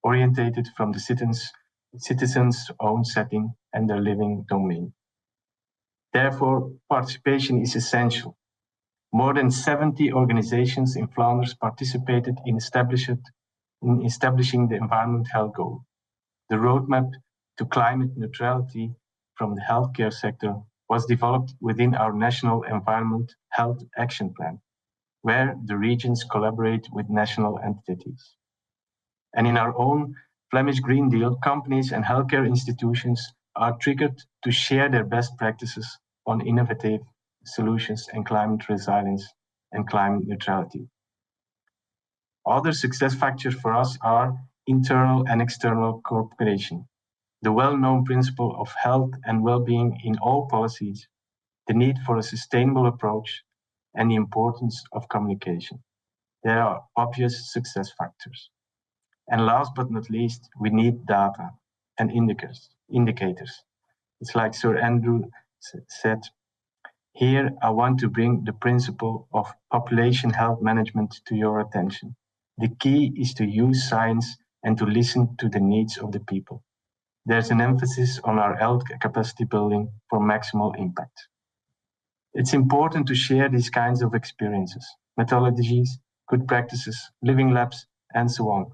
orientated from the citizens' own setting and their living domain. Therefore, participation is essential. More than 70 organizations in Flanders participated in establishing the Environment Health Goal, the roadmap to climate neutrality from the healthcare sector was developed within our National Environment Health Action Plan, where the regions collaborate with national entities. And in our own Flemish Green Deal, companies and healthcare institutions are triggered to share their best practices on innovative solutions and climate resilience and climate neutrality. Other success factors for us are internal and external cooperation, the well-known principle of health and well-being in all policies, the need for a sustainable approach, and the importance of communication. There are obvious success factors. And last but not least, we need data and indicators. It's like Sir Andrew said, here I want to bring the principle of population health management to your attention. The key is to use science and to listen to the needs of the people. There's an emphasis on our health capacity building for maximal impact. It's important to share these kinds of experiences, methodologies, good practices, living labs, and so on,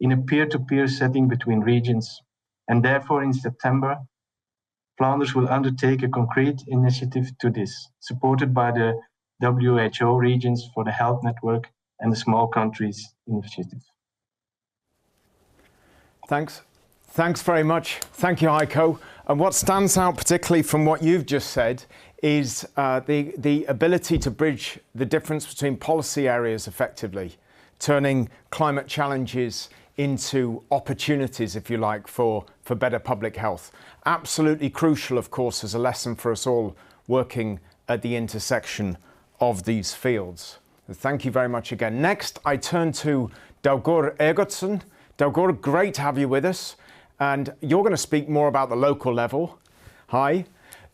in a peer-to-peer setting between regions. And therefore, in September, Flanders will undertake a concrete initiative to this, supported by the WHO regions for the Health Network and the Small Countries Initiative. Thanks very much. Thank you, Heiko. And what stands out particularly from what you've just said is the ability to bridge the difference between policy areas effectively, turning climate challenges into opportunities, if you like, for better public health. Absolutely crucial, of course, as a lesson for us all working at the intersection of these fields. Thank you very much again. Next, I turn to Dagur Eggertsson. Dagur, great to have you with us. And you're going to speak more about the local level. Hi.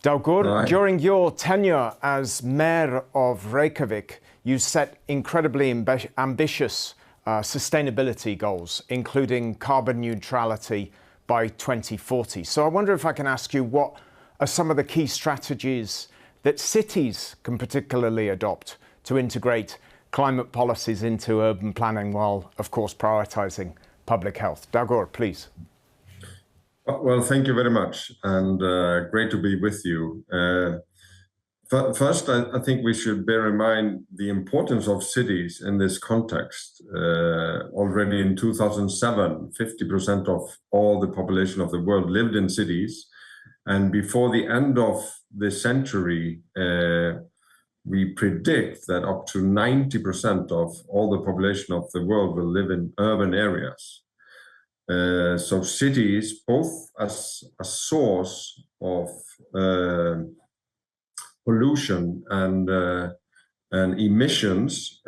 Dagur, Hi. During your tenure as Mayor of Reykjavik, you set incredibly ambitious sustainability goals, including carbon neutrality by 2040. So I wonder if I can ask you, what are some of the key strategies that cities can particularly adopt to integrate climate policies into urban planning while, of course, prioritising public health? Dagur, please. Well, thank you very much, and great to be with you. First, I think we should bear in mind the importance of cities in this context. Already in 2007, 50% of all the population of the world lived in cities. And before the end of the century, we predict that up to 90% of all the population of the world will live in urban areas. So cities, both as a source of pollution and emissions,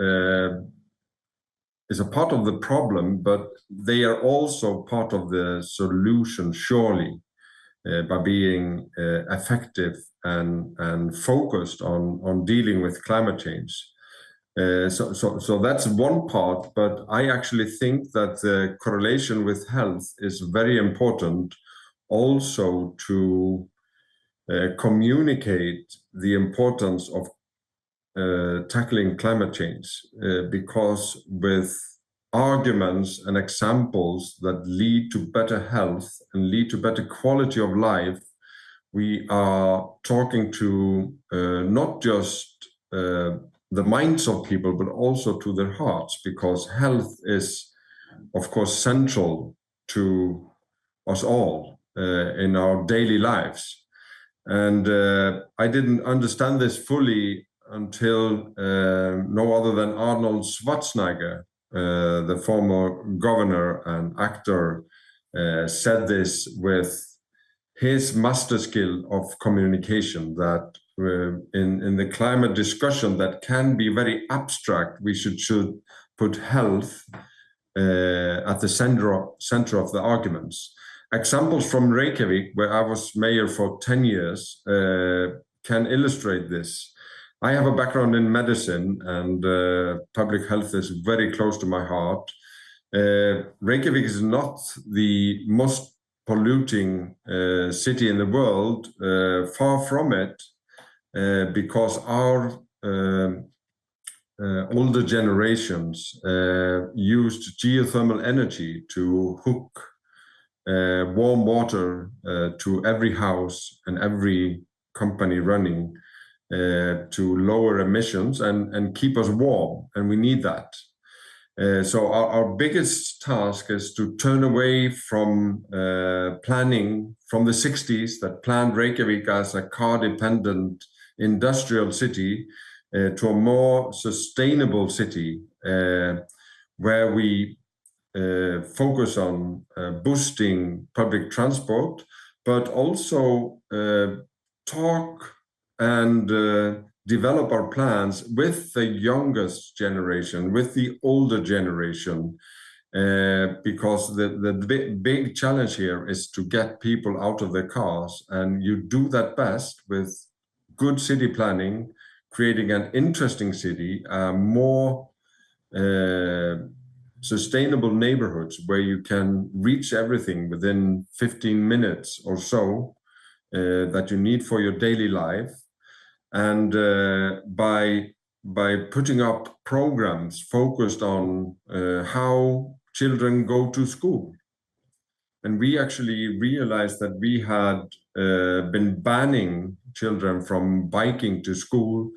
is a part of the problem, but they are also part of the solution, surely, by being effective and focused on dealing with climate change. So that's one part, but I actually think that the correlation with health is very important also to communicate the importance of tackling climate change, because with arguments and examples that lead to better health and lead to better quality of life, we are talking to not just the minds of people, but also to their hearts, because health is, of course, central to us all in our daily lives. And I didn't understand this fully until no other than Arnold Schwarzenegger, the former governor and actor, said this with his master skill of communication, that in the climate discussion that can be very abstract, we should put health at the center of the arguments. Examples from Reykjavik, where I was mayor for 10 years, can illustrate this. I have a background in medicine, and public health is very close to my heart. Reykjavik is not the most polluting city in the world, far from it, because our older generations used geothermal energy to hook warm water to every house and every company running to lower emissions and keep us warm, and we need that. So our biggest task is to turn away from planning from the 60s that planned Reykjavik as a car-dependent industrial city to a more sustainable city where we focus on boosting public transport, but also talk and develop our plans with the youngest generation, with the older generation, because the big challenge here is to get people out of their cars, and you do that best with good city planning, creating an interesting city, more sustainable neighborhoods where you can reach everything within 15 minutes or so that you need for your daily life. And by putting up programs focused on how children go to school. And we actually realized that we had been banning children from biking to school,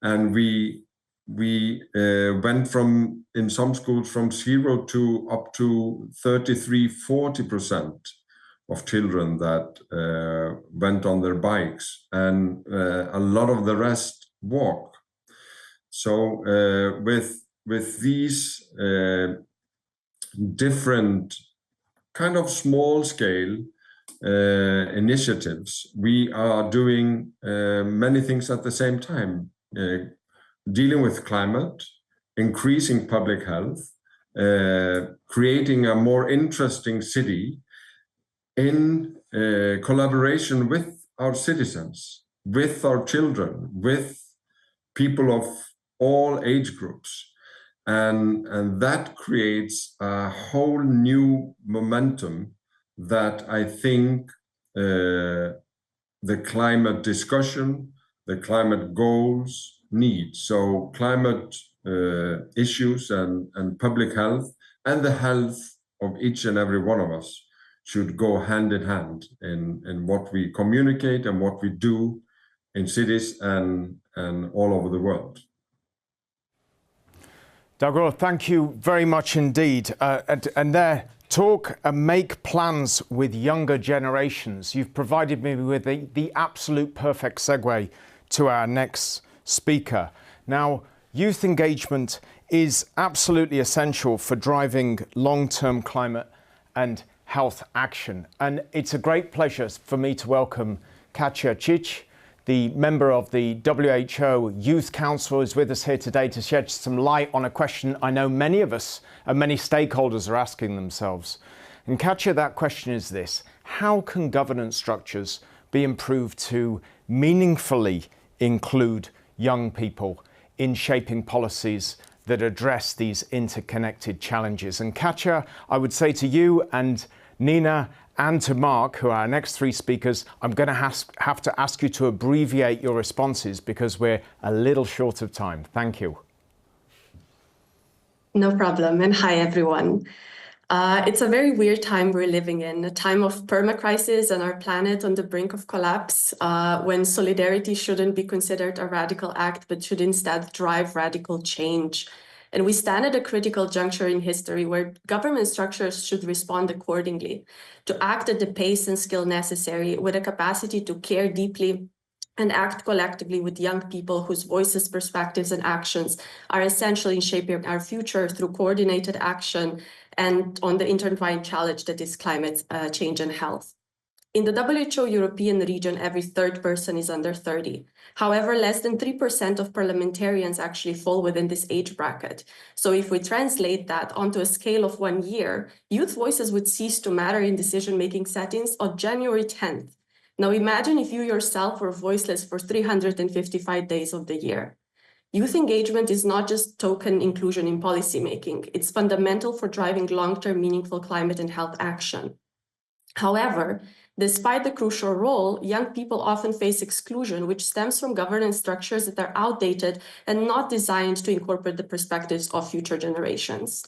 and we went from, in some schools, from 0 to up to 33-40% of children that went on their bikes, and a lot of the rest walk. So with these different kind of small scale initiatives, we are doing many things at the same time, dealing with climate, increasing public health, creating a more interesting city in collaboration with our citizens, with our children, with people of all age groups. And that creates a whole new momentum that I think the climate discussion, the climate goals need. So climate issues and public health and the health of each and every one of us should go hand in hand in what we communicate and what we do in cities and all over the world. Dagur, thank you very much indeed. And there, talk and make plans with younger generations. You've provided me with the absolute perfect segue to our next speaker. Now, youth engagement is absolutely essential for driving long-term climate and health action. And it's a great pleasure for me to welcome Katja Cich, the member of the WHO Youth Council, is with us here today to shed some light on a question I know many of us and many stakeholders are asking themselves. And Katja, that question is this: how can governance structures be improved to meaningfully include young people in shaping policies that address these interconnected challenges? And Katja, I would say to you and Nina and to Mark, who are our next three speakers, I'm going to have to ask you to abbreviate your responses because we're a little short of time. Thank you. No problem, and hi everyone. It's a very weird time we're living in, a time of permacrisis and our planet on the brink of collapse, when solidarity shouldn't be considered a radical act, but should instead drive radical change. And we stand at a critical juncture in history where government structures should respond accordingly, to act at the pace and skill necessary, with a capacity to care deeply and act collectively with young people whose voices, perspectives, and actions are essential in shaping our future through coordinated action and on the intertwined challenge that is climate change and health. In the WHO European region, every third person is under 30. However, less than 3% of parliamentarians actually fall within this age bracket. So if we translate that onto a scale of 1 year, youth voices would cease to matter in decision-making settings on January 10th. Now imagine if you yourself were voiceless for 355 days of the year. Youth engagement is not just token inclusion in policymaking. It's fundamental for driving long-term meaningful climate and health action. However, despite the crucial role, young people often face exclusion, which stems from governance structures that are outdated and not designed to incorporate the perspectives of future generations.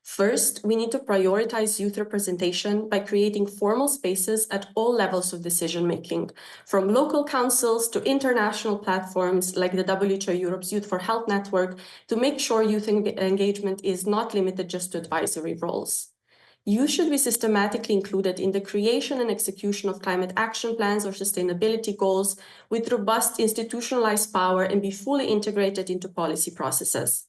First, we need to prioritize youth representation by creating formal spaces at all levels of decision-making, from local councils to international platforms like the WHO Europe's Youth for Health Network, to make sure youth engagement is not limited just to advisory roles. Youth should be systematically included in the creation and execution of climate action plans or sustainability goals with robust institutionalized power and be fully integrated into policy processes.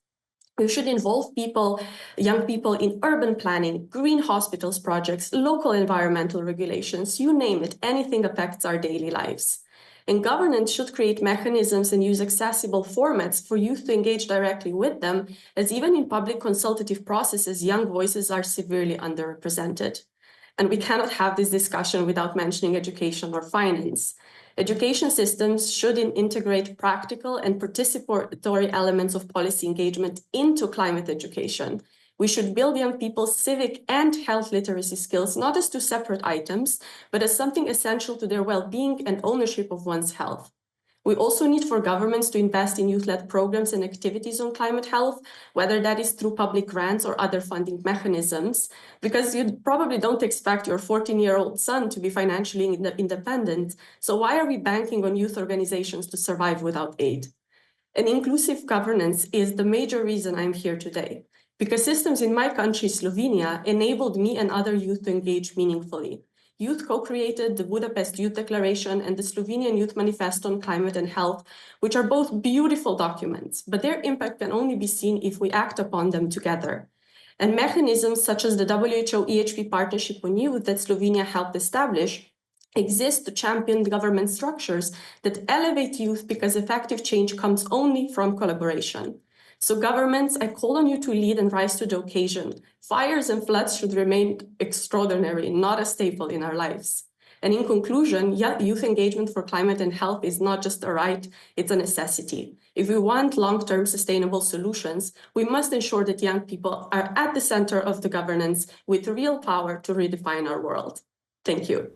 We should involve young people in urban planning, green hospitals projects, local environmental regulations, you name it, anything affects our daily lives. And governance should create mechanisms and use accessible formats for youth to engage directly with them, as even in public consultative processes, young voices are severely underrepresented. And we cannot have this discussion without mentioning education or finance. Education systems should integrate practical and participatory elements of policy engagement into climate education. We should build young people's civic and health literacy skills, not as two separate items, but as something essential to their well-being and ownership of one's health. We also need for governments to invest in youth-led programs and activities on climate health, whether that is through public grants or other funding mechanisms, because you probably don't expect your 14-year-old son to be financially independent. So why are we banking on youth organizations to survive without aid? And inclusive governance is the major reason I'm here today, because systems in my country, Slovenia, enabled me and other youth to engage meaningfully. Youth co-created the Budapest Youth Declaration and the Slovenian Youth Manifesto on Climate and Health, which are both beautiful documents, but their impact can only be seen if we act upon them together. And mechanisms such as the WHO EHP Partnership on Youth that Slovenia helped establish exist to champion government structures that elevate youth, because effective change comes only from collaboration. So governments, I call on you to lead and rise to the occasion. Fires and floods should remain extraordinary, not a staple in our lives. And in conclusion, youth engagement for climate and health is not just a right, it's a necessity. If we want long-term sustainable solutions, we must ensure that young people are at the center of the governance with real power to redefine our world. Thank you.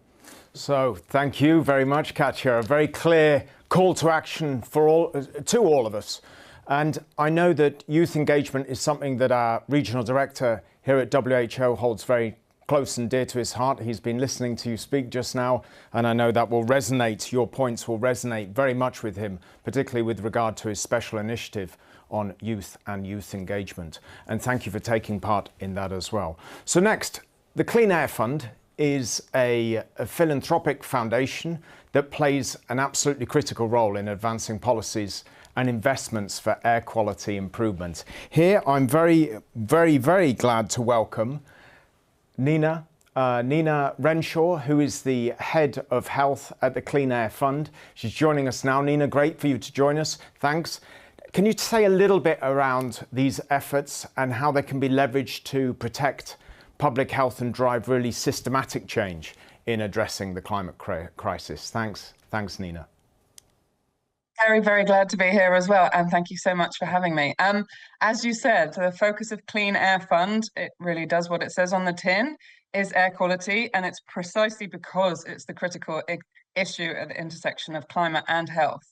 So thank you very much, Katja. A very clear call to action for all of us. And I know that youth engagement is something that our regional director here at WHO holds very close and dear to his heart. He's been listening to you speak just now, and I know that will resonate, your points will resonate very much with him, particularly with regard to his special initiative on youth and youth engagement. And thank you for taking part in that as well. So next, the Clean Air Fund is a philanthropic foundation that plays an absolutely critical role in advancing policies and investments for air quality improvement. Here, I'm very, very, very glad to welcome Nina Renshaw, who is the head of health at the Clean Air Fund. She's joining us now. Nina, great for you to join us. Thanks. Can you say a little bit around these efforts and how they can be leveraged to protect public health and drive really systematic change in addressing the climate crisis? Thanks, Nina. Very, very glad to be here as well, and thank you so much for having me. As you said, the focus of Clean Air Fund, it really does what it says on the tin, is air quality, and it's precisely because it's the critical issue at the intersection of climate and health.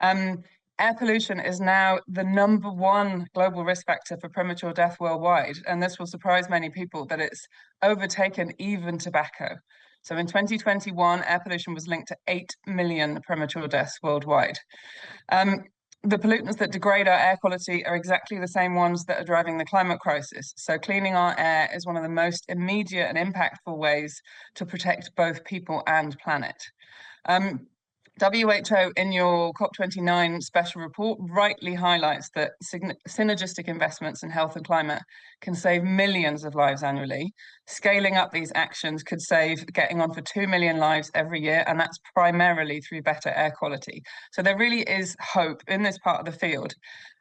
Air pollution is now the #1 global risk factor for premature death worldwide, and this will surprise many people that it's overtaken even tobacco. So in 2021, air pollution was linked to 8 million premature deaths worldwide. The pollutants that degrade our air quality are exactly the same ones that are driving the climate crisis. So cleaning our air is one of the most immediate and impactful ways to protect both people and planet. WHO, in your COP29 special report, rightly highlights that synergistic investments in health and climate can save millions of lives annually. Scaling up these actions could save getting on for 2 million lives every year, and that's primarily through better air quality. So there really is hope in this part of the field.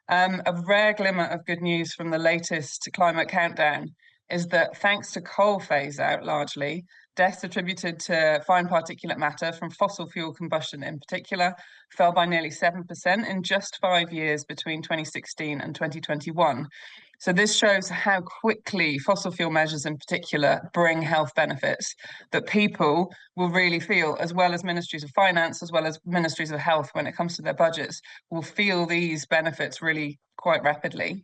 A rare glimmer of good news from the latest climate countdown is that thanks to coal phase out largely, deaths attributed to fine particulate matter from fossil fuel combustion in particular fell by nearly 7% in just 5 years between 2016 and 2021. So this shows how quickly fossil fuel measures in particular bring health benefits that people will really feel, as well as ministries of finance, as well as ministries of health when it comes to their budgets, will feel these benefits really quite rapidly.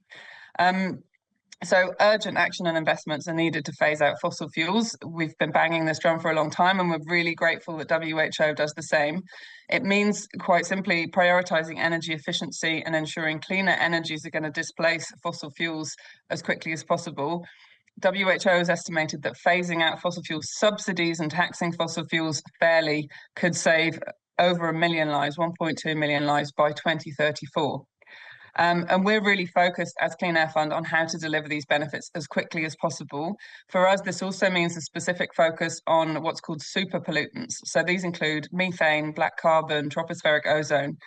So urgent action and investments are needed to phase out fossil fuels. We've been banging this drum for a long time, and we're really grateful that WHO does the same. It means, quite simply, prioritising energy efficiency and ensuring cleaner energies are going to displace fossil fuels as quickly as possible. WHO has estimated that phasing out fossil fuel subsidies and taxing fossil fuels fairly could save over 1 million lives, 1.2 million lives by 2034. And we're really focused as Clean Air Fund on how to deliver these benefits as quickly as possible. For us, this also means a specific focus on what's called super pollutants. So these include methane, black carbon, tropospheric ozone,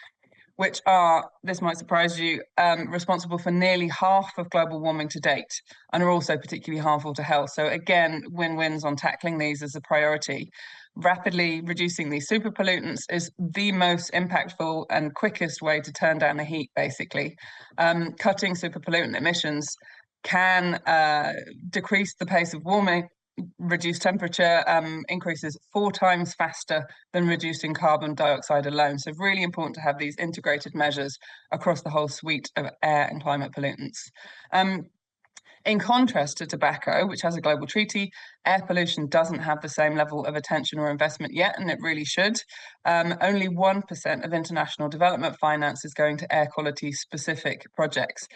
which are, this might surprise you, responsible for nearly half of global warming to date and are also particularly harmful to health. So again, win-wins on tackling these as a priority. Rapidly reducing these super pollutants is the most impactful and quickest way to turn down the heat, basically. Cutting super pollutant emissions can decrease the pace of warming, reduce temperature increases 4 times faster than reducing carbon dioxide alone. So really important to have these integrated measures across the whole suite of air and climate pollutants. In contrast to tobacco, which has a global treaty, air pollution doesn't have the same level of attention or investment yet, and it really should. Only 1% of international development finance is going to air quality specific projects.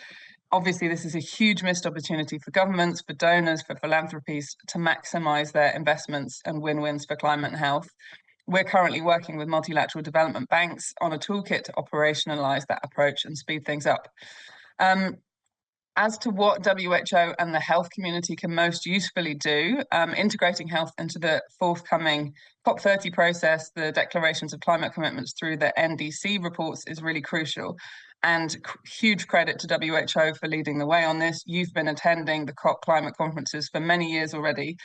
Obviously, this is a huge missed opportunity for governments, for donors, for philanthropies to maximise their investments and win-wins for climate and health. We're currently working with multilateral development banks on a toolkit to operationalise that approach and speed things up. As to what WHO and the health community can most usefully do, integrating health into the forthcoming COP30 process, the declarations of climate commitments through the NDC reports is really crucial. And huge credit to WHO for leading the way on this. You've been attending the COP climate conferences for many years already.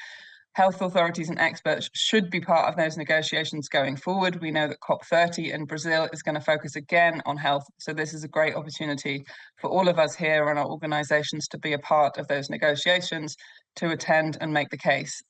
Health authorities and experts should be part of those negotiations going forward. We know that COP30 in Brazil is going to focus again on health. So this is a great opportunity for all of us here and our organisations to be a part of those negotiations, to attend and make the case.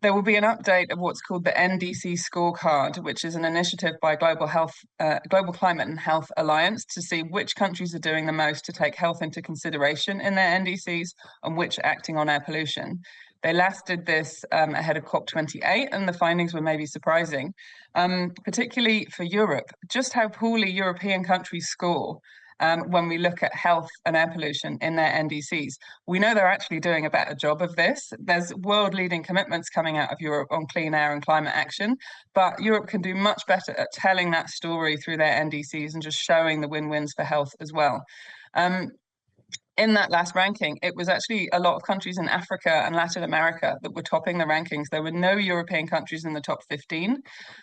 There will be an update of what's called the NDC scorecard, which is an initiative by Global Climate and Health Alliance to see which countries are doing the most to take health into consideration in their NDCs and which are acting on air pollution. They last did this ahead of COP28, and the findings were maybe surprising, particularly for Europe, just how poorly European countries score when we look at health and air pollution in their NDCs. We know they're actually doing a better job of this. There's world-leading commitments coming out of Europe on clean air and climate action, but Europe can do much better at telling that story through their NDCs and just showing the win-wins for health as well. In that last ranking, it was actually a lot of countries in Africa and Latin America that were topping the rankings. There were no European countries in the top 15,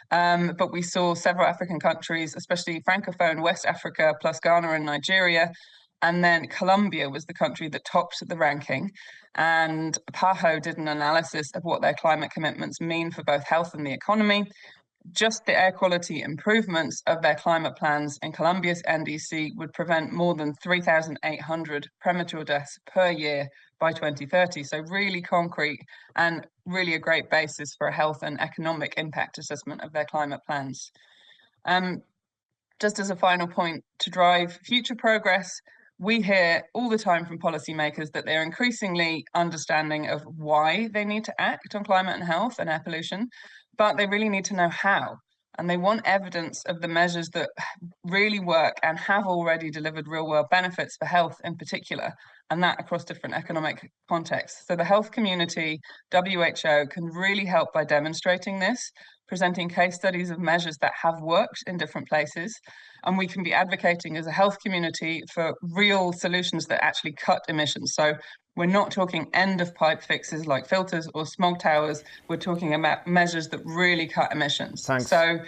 but we saw several African countries, especially Francophone West Africa, plus Ghana and Nigeria. And then Colombia was the country that topped the ranking. And PAHO did an analysis of what their climate commitments mean for both health and the economy. Just the air quality improvements of their climate plans in Colombia's NDC would prevent more than 3,800 premature deaths per year by 2030. So really concrete and really a great basis for a health and economic impact assessment of their climate plans. Just as a final point, to drive future progress, we hear all the time from policymakers that they're increasingly understanding of why they need to act on climate and health and air pollution, but they really need to know how. And they want evidence of the measures that really work and have already delivered real-world benefits for health in particular, and that across different economic contexts. So the health community, WHO, can really help by demonstrating this, presenting case studies of measures that have worked in different places, and we can be advocating as a health community for real solutions that actually cut emissions. So we're not talking end-of-pipe fixes like filters or smog towers. We're talking about measures that really cut emissions. Thanks. So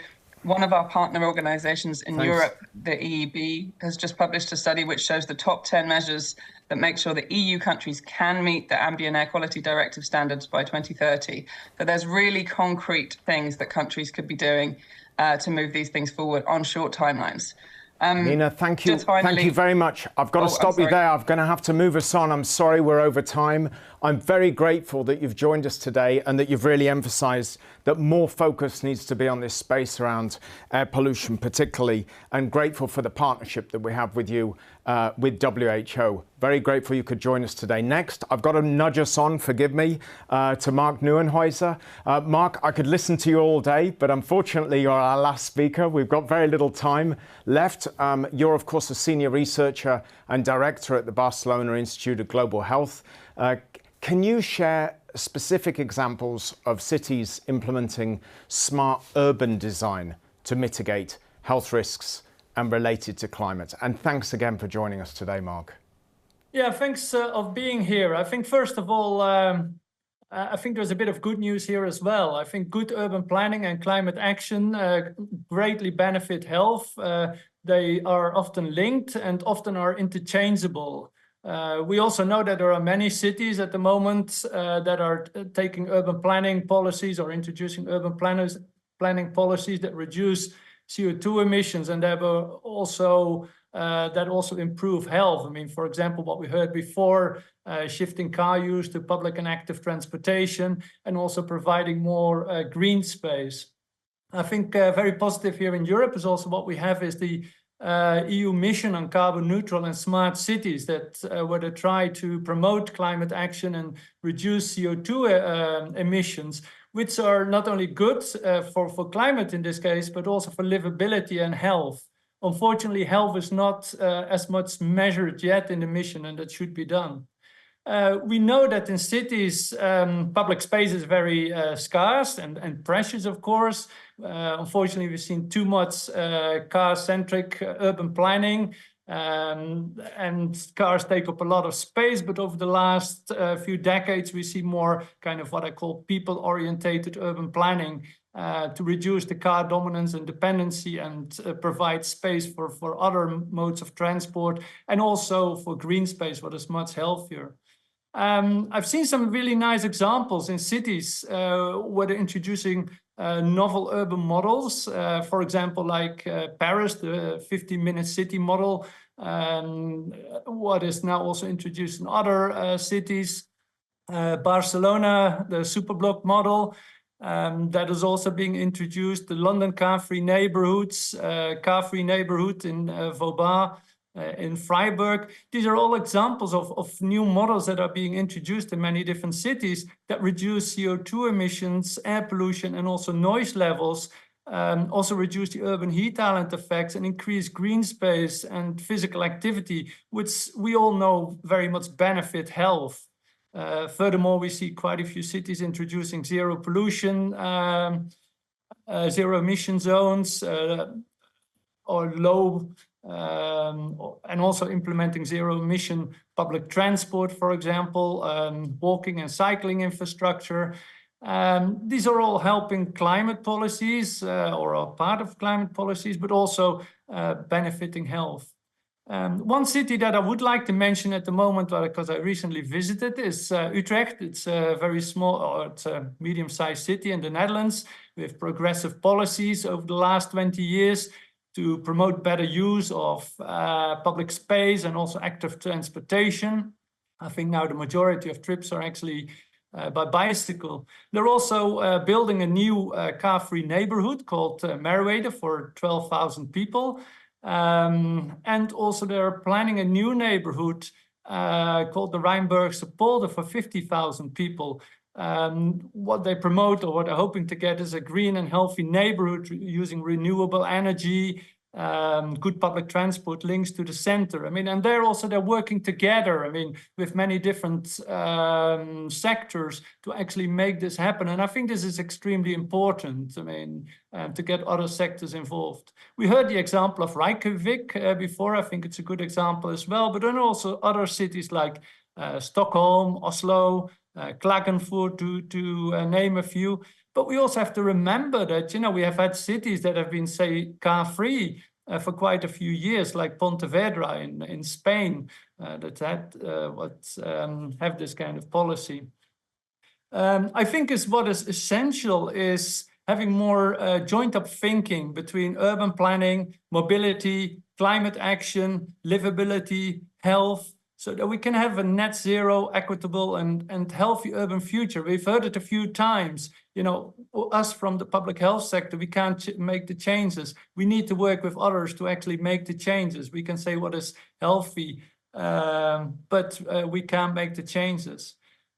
one of our partner organisations in Europe, the EEB, has just published a study which shows the top 10 measures that make sure that EU countries can meet the Ambient Air Quality Directive standards by 2030. So there's really concrete things that countries could be doing to move these things forward on short timelines. Nina, thank you. Thank you very much. I've got to stop you there. I'm going to have to move us on. I'm sorry we're over time. I'm very grateful that you've joined us today and that you've really emphasised that more focus needs to be on this space around air pollution particularly, and grateful for the partnership that we have with you, with WHO. Very grateful you could join us today. Next, I've got to nudge us on, forgive me, to Mark Neuenhuizer. Mark, I could listen to you all day, but unfortunately you're our last speaker. We've got very little time left. You're, of course, a senior researcher and director at the Barcelona Institute of Global Health. Can you share specific examples of cities implementing smart urban design to mitigate health risks and related to climate? And thanks again for joining us today, Mark. Yeah, thanks of being here. I think, first of all, I think there's a bit of good news here as well. I think good urban planning and climate action greatly benefit health. They are often linked and often are interchangeable. We also know that there are many cities at the moment that are taking urban planning policies or introducing urban planning policies that reduce CO2 emissions, and that also improve health. I mean, for example, what we heard before, shifting car use to public and active transportation, and also providing more green space. I think very positive here in Europe is also what we have is the EU mission on carbon neutral and smart cities that where they try to promote climate action and reduce CO2 emissions, which are not only good for climate in this case, but also for livability and health. Unfortunately, health is not as much measured yet in the mission, and that should be done. We know that in cities, public space is very scarce and precious, of course. Unfortunately, we've seen too much car-centric urban planning, and cars take up a lot of space. But over the last few decades, we see more kind of what I call people-orientated urban planning to reduce the car dominance and dependency and provide space for other modes of transport, and also for green space, what is much healthier. I've seen some really nice examples in cities where they're introducing novel urban models. For example, like Paris, the 15-minute city model, what is now also introduced in other cities. Barcelona, the superblock model, that is also being introduced. The London car-free neighborhoods, car-free neighborhood in Vauban, in Freiburg. These are all examples of new models that are being introduced in many different cities that reduce CO2 emissions, air pollution, and also noise levels, also reduce the urban heat island effects and increase green space and physical activity, which we all know very much benefit health. Furthermore, we see quite a few cities introducing zero pollution, zero emission zones, or low, and also implementing zero emission public transport, for example, walking and cycling infrastructure. These are all helping climate policies or are part of climate policies, but also benefiting health. One city that I would like to mention at the moment, because I recently visited, is Utrecht. It's a very small, or it's a medium-sized city in the Netherlands with progressive policies over the last 20 years to promote better use of public space and also active transportation. I think now the majority of trips are actually by bicycle. They're also building a new car-free neighborhood called Merwede for 12,000 people. And also they're planning a new neighborhood called the Rijnbergse Polder for 50,000 people. What they promote, or what they're hoping to get, is a green and healthy neighborhood using renewable energy, good public transport links to the center. I mean, and they're working together, I mean, with many different sectors to actually make this happen. And I think this is extremely important, I mean, to get other sectors involved. We heard the example of Reykjavik before. I think it's a good example as well, but then also other cities like Stockholm, Oslo, Klagenfurt, to name a few. But we also have to remember that, you know, we have had cities that have been, say, car-free for quite a few years, like Pontevedra in Spain, that have this kind of policy. I think what is essential is having more joint-up thinking between urban planning, mobility, climate action, livability, health, so that we can have a net zero, equitable and healthy urban future. We've heard it a few times, you know, us from the public health sector, we can't make the changes. We need to work with others to actually make the changes. We can say what is healthy, but we can't make the changes.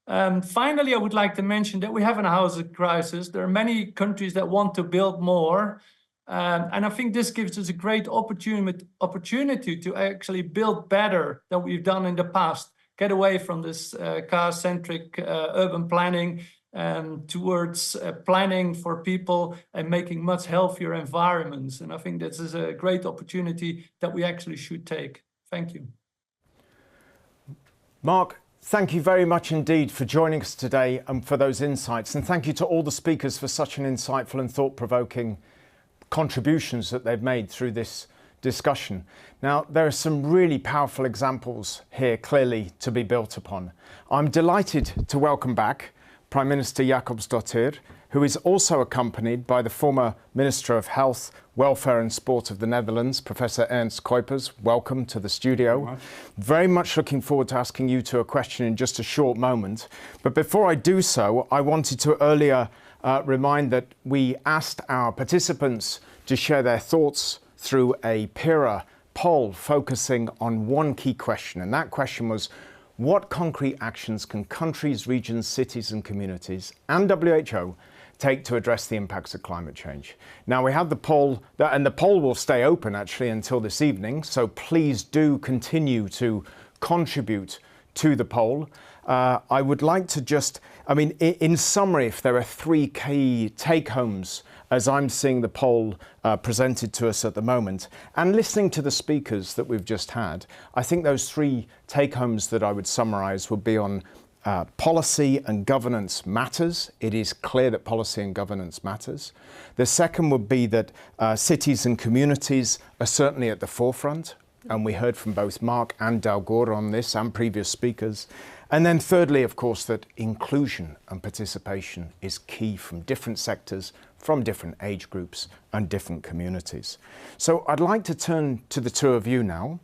Finally, I would like to mention that we have a housing crisis. There are many countries that want to build more. And I think this gives us a great opportunity to actually build better than we've done in the past, get away from this car-centric urban planning towards planning for people and making much healthier environments. And I think this is a great opportunity that we actually should take. Thank you. Mark, thank you very much indeed for joining us today and for those insights. And thank you to all the speakers for such an insightful and thought-provoking contributions that they've made through this discussion. Now, there are some really powerful examples here clearly to be built upon. I'm delighted to welcome back Prime Minister Jacobsdottir, who is also accompanied by the former Minister of Health, Welfare and Sport of the Netherlands, Professor Ernst Kuipers. Welcome to the studio. Very much looking forward to asking you a question in just a short moment. But before I do so, I wanted to earlier remind that we asked our participants to share their thoughts, through a PIRA poll focusing on one key question, and that question was, what concrete actions can countries, regions, cities and communities and WHO take to address the impacts of climate change? Now we have the poll, and the poll will stay open actually until this evening, so please do continue to contribute to the poll. I would like to just, in summary, if there are three key take-homes as I'm seeing the poll presented to us at the moment, and listening to the speakers that we've just had, I think those three take-homes that I would summarise would be on policy and governance matters. It is clear that policy and governance matters. The second would be that cities and communities are certainly at the forefront, and we heard from both Mark and Dalgor on this and previous speakers. And then thirdly, of course, that inclusion and participation is key from different sectors, from different age groups and different communities. So I'd like to turn to the two of you now.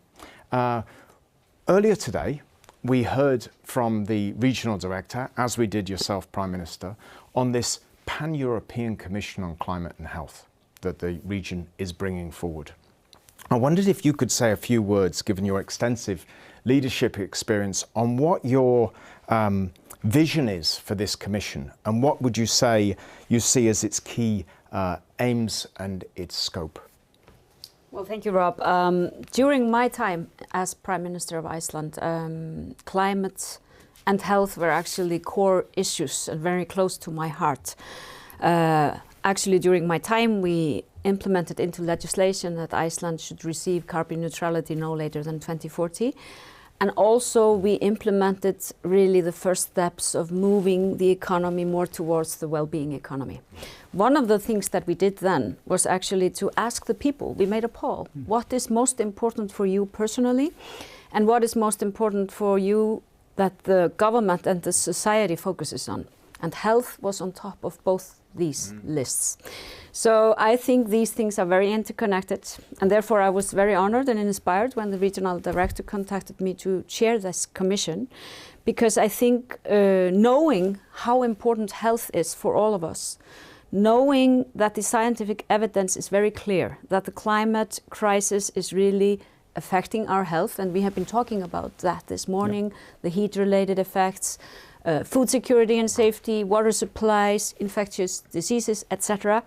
Earlier today, we heard from the regional director, as we did yourself, Prime Minister, on this Pan-European Commission on Climate and Health that the region is bringing forward. I wondered if you could say a few words, given your extensive leadership experience, on what your vision is for this commission, and what would you say you see as its key aims and its scope? Well, thank you, Rob. During my time as Prime Minister of Iceland, climate and health were actually core issues and very close to my heart. Actually, during my time, we implemented into legislation that Iceland should receive carbon neutrality no later than 2040. And also we implemented really the first steps of moving the economy more towards the well-being economy. One of the things that we did then was actually to ask the people. We made a poll. What is most important for you personally? And what is most important for you that the government and the society focuses on? And health was on top of both these lists. So I think these things are very interconnected, and therefore I was very honored and inspired when the regional director contacted me to chair this commission, because I think knowing how important health is for all of us, knowing that the scientific evidence is very clear, that the climate crisis is really affecting our health, and we have been talking about that this morning, the heat-related effects, food security and safety, water supplies, infectious diseases, etc.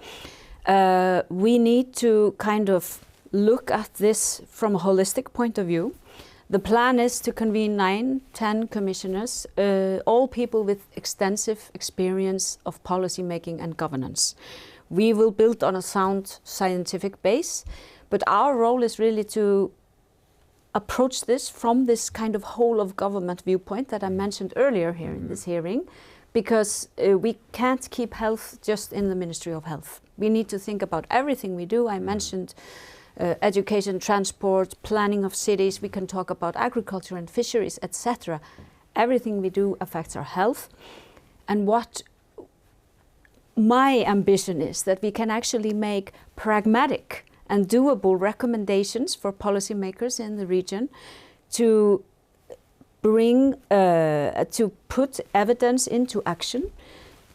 We need to kind of look at this from a holistic point of view. The plan is to convene 9-10 commissioners, all people with extensive experience of policy making and governance. We will build on a sound scientific base, but our role is really to approach this from this kind of whole of government viewpoint that I mentioned earlier here in this hearing, because we can't keep health just in the Ministry of Health. We need to think about everything we do. I mentioned education, transport, planning of cities. We can talk about agriculture and fisheries, etc. Everything we do affects our health. And what my ambition is that we can actually make pragmatic and doable recommendations for policymakers in the region to bring, to put evidence into action,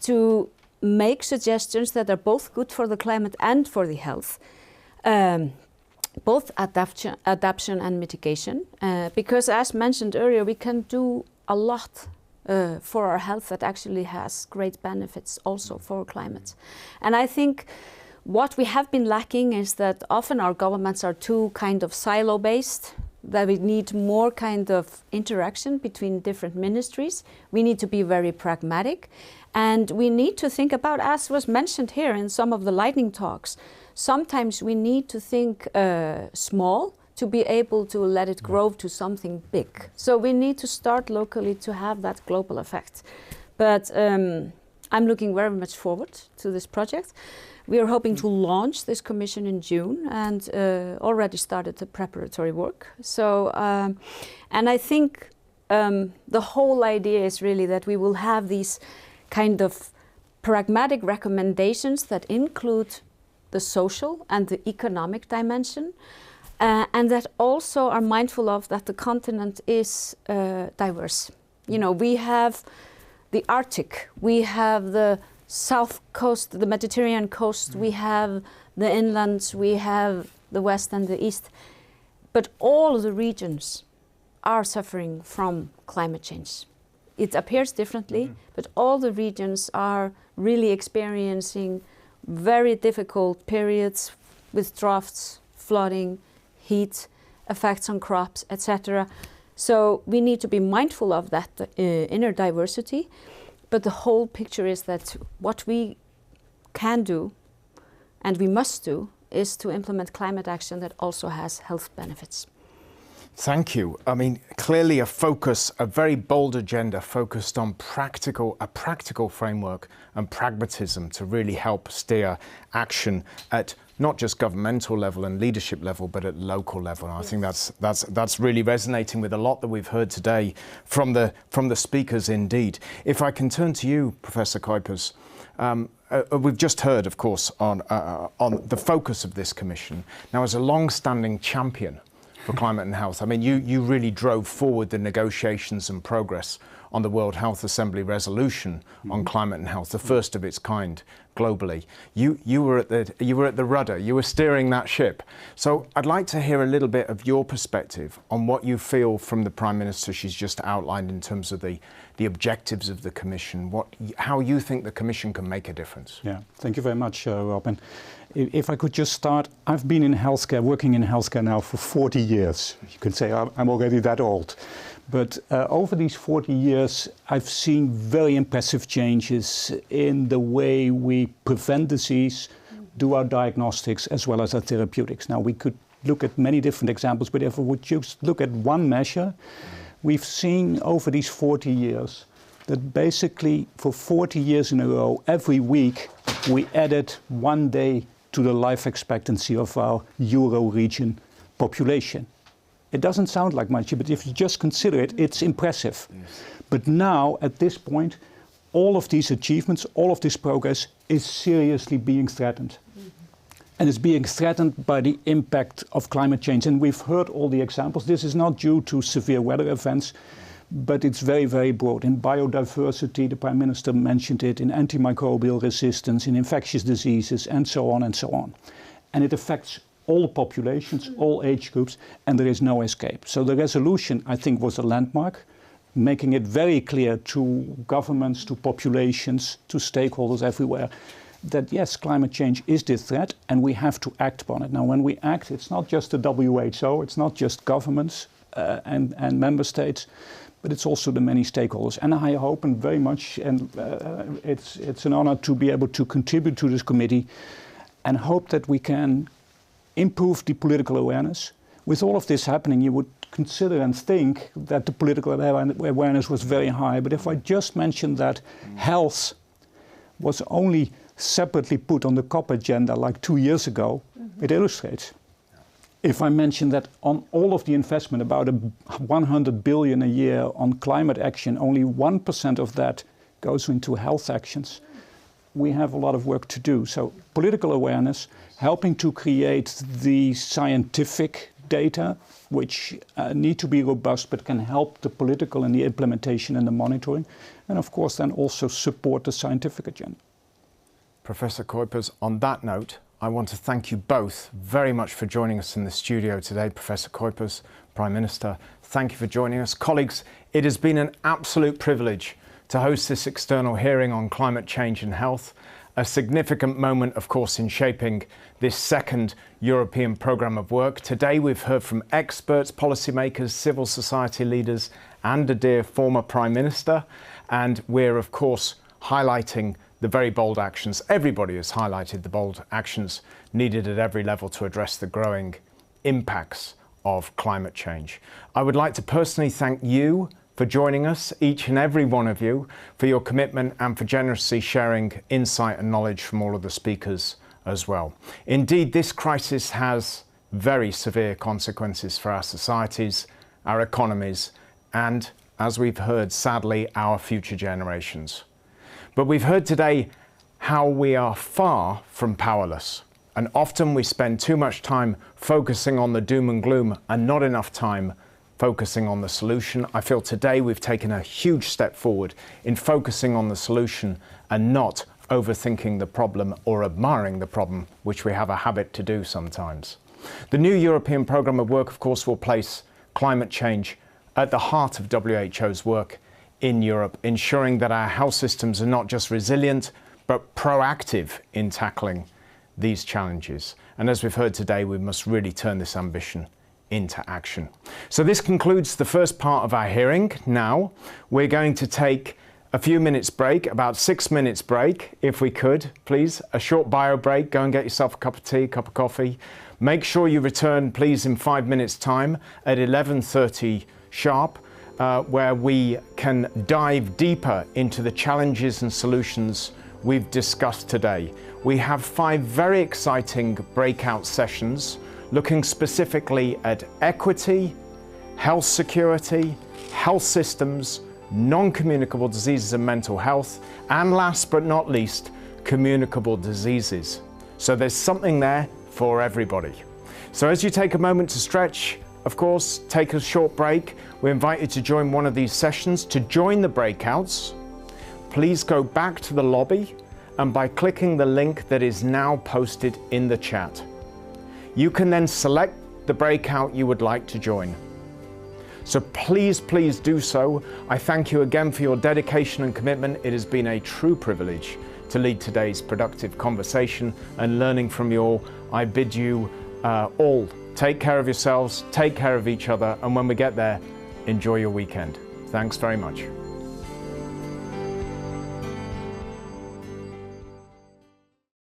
to make suggestions that are both good for the climate and for the health, both adaptation and mitigation, because as mentioned earlier, we can do a lot for our health that actually has great benefits also for climate. And I think what we have been lacking is that often our governments are too kind of silo-based, that we need more kind of interaction between different ministries. We need to be very pragmatic, and we need to think about, as was mentioned here in some of the lightning talks, sometimes we need to think small to be able to let it grow to something big. So we need to start locally to have that global effect. But I'm looking very much forward to this project. We are hoping to launch this commission in June and already started the preparatory work. So, and I think the whole idea is really that we will have these kind of pragmatic recommendations that include the social and the economic dimension, and that also are mindful of that the continent is diverse. You know, we have the Arctic, we have the South coast, the Mediterranean coast, we have the inlands, we have the West and the East. But all of the regions are suffering from climate change. It appears differently, but all the regions are really experiencing very difficult periods with droughts, flooding, heat, effects on crops, etc. So we need to be mindful of that inner diversity, but the whole picture is that what we can do and we must do is to implement climate action that also has health benefits. Thank you. I mean, clearly a focus, a very bold agenda focused on a practical framework and pragmatism to really help steer action at not just governmental level and leadership level, but at local level. And I think that's really resonating with a lot that we've heard today from the speakers indeed. If I can turn to you, Professor Kuipers, we've just heard, of course, on the focus of this commission. Now, as a long-standing champion for climate and health, I mean, you really drove forward the negotiations and progress on the World Health Assembly resolution on climate and health, the first of its kind globally. You were at the rudder, you were steering that ship. So I'd like to hear a little bit of your perspective on what you feel from the Prime Minister she's just outlined in terms of the objectives of the Commission, how you think the Commission can make a difference. Yeah, thank you very much, Robin. If I could just start, I've been in healthcare, working in healthcare now for 40 years. You can say I'm already that old. But over these 40 years, I've seen very impressive changes in the way we prevent disease, do our diagnostics, as well as our therapeutics. Now, we could look at many different examples, but if we would just look at one measure, we've seen over these 40 years that basically for 40 years in a row, every week, we added 1 day to the life expectancy of our Euro region population. It doesn't sound like much, but if you just consider it, it's impressive. Yes. But now, at this point, all of these achievements, all of this progress is seriously being threatened. And it's being threatened by the impact of climate change. And we've heard all the examples. This is not due to severe weather events, but it's very, very broad. In biodiversity, the Prime Minister mentioned it, in antimicrobial resistance, in infectious diseases, and so on and so on. And it affects all populations, all age groups, and there is no escape. So the resolution, I think, was a landmark, making it very clear to governments, to populations, to stakeholders everywhere, that yes, climate change is the threat, and we have to act upon it. Now, when we act, it's not just the WHO, it's not just governments and member states, but it's also the many stakeholders. And I hope, and very much, and it's an honor to be able to contribute to this committee, and hope that we can improve the political awareness. With all of this happening, you would consider and think that the political awareness was very high. But if I just mention that health was only separately put on the COP agenda like 2 years ago, it illustrates. If I mention that on all of the investment, about 100 billion a year on climate action, only 1% of that goes into health actions, we have a lot of work to do. So political awareness, helping to create the scientific data, which need to be robust, but can help the political and the implementation and the monitoring, and of course then also support the scientific agenda. Professor Kuipers, on that note, I want to thank you both very much for joining us in the studio today. Professor Kuipers, Prime Minister, thank you for joining us. Colleagues, it has been an absolute privilege to host this external hearing on climate change and health, a significant moment, of course, in shaping this second European programme of work. Today we've heard from experts, policymakers, civil society leaders, and a dear former Prime Minister, and we're, of course, highlighting the very bold actions. Everybody has highlighted the bold actions needed at every level to address the growing impacts of climate change. I would like to personally thank you for joining us, each and every one of you, for your commitment and for generously sharing insight and knowledge from all of the speakers as well. Indeed, this crisis has very severe consequences for our societies, our economies, and, as we've heard, sadly, our future generations. But we've heard today how we are far from powerless, and often we spend too much time focusing on the doom and gloom and not enough time focusing on the solution. I feel today we've taken a huge step forward in focusing on the solution and not overthinking the problem or admiring the problem, which we have a habit to do sometimes. The new European Programme of Work, of course, will place climate change at the heart of WHO's work in Europe, ensuring that our health systems are not just resilient, but proactive in tackling these challenges. And as we've heard today, we must really turn this ambition into action. So this concludes the first part of our hearing. Now we're going to take a few minutes break, about 6 minutes break, if we could, please. A short bio break, go and get yourself a cup of tea, a cup of coffee. Make sure you return, please, in 5 minutes' time at 11:30 sharp, where we can dive deeper into the challenges and solutions we've discussed today. We have 5 very exciting breakout sessions looking specifically at equity, health security, health systems, non-communicable diseases and mental health, and last but not least, communicable diseases. So there's something there for everybody. So as you take a moment to stretch, of course, take a short break. We invite you to join one of these sessions. To join the breakouts, please go back to the lobby and by clicking the link that is now posted in the chat. You can then select the breakout you would like to join. So please, please do so. I thank you again for your dedication and commitment. It has been a true privilege to lead today's productive conversation and learning from you all. I bid you all take care of yourselves, take care of each other, and when we get there, enjoy your weekend. Thanks very much.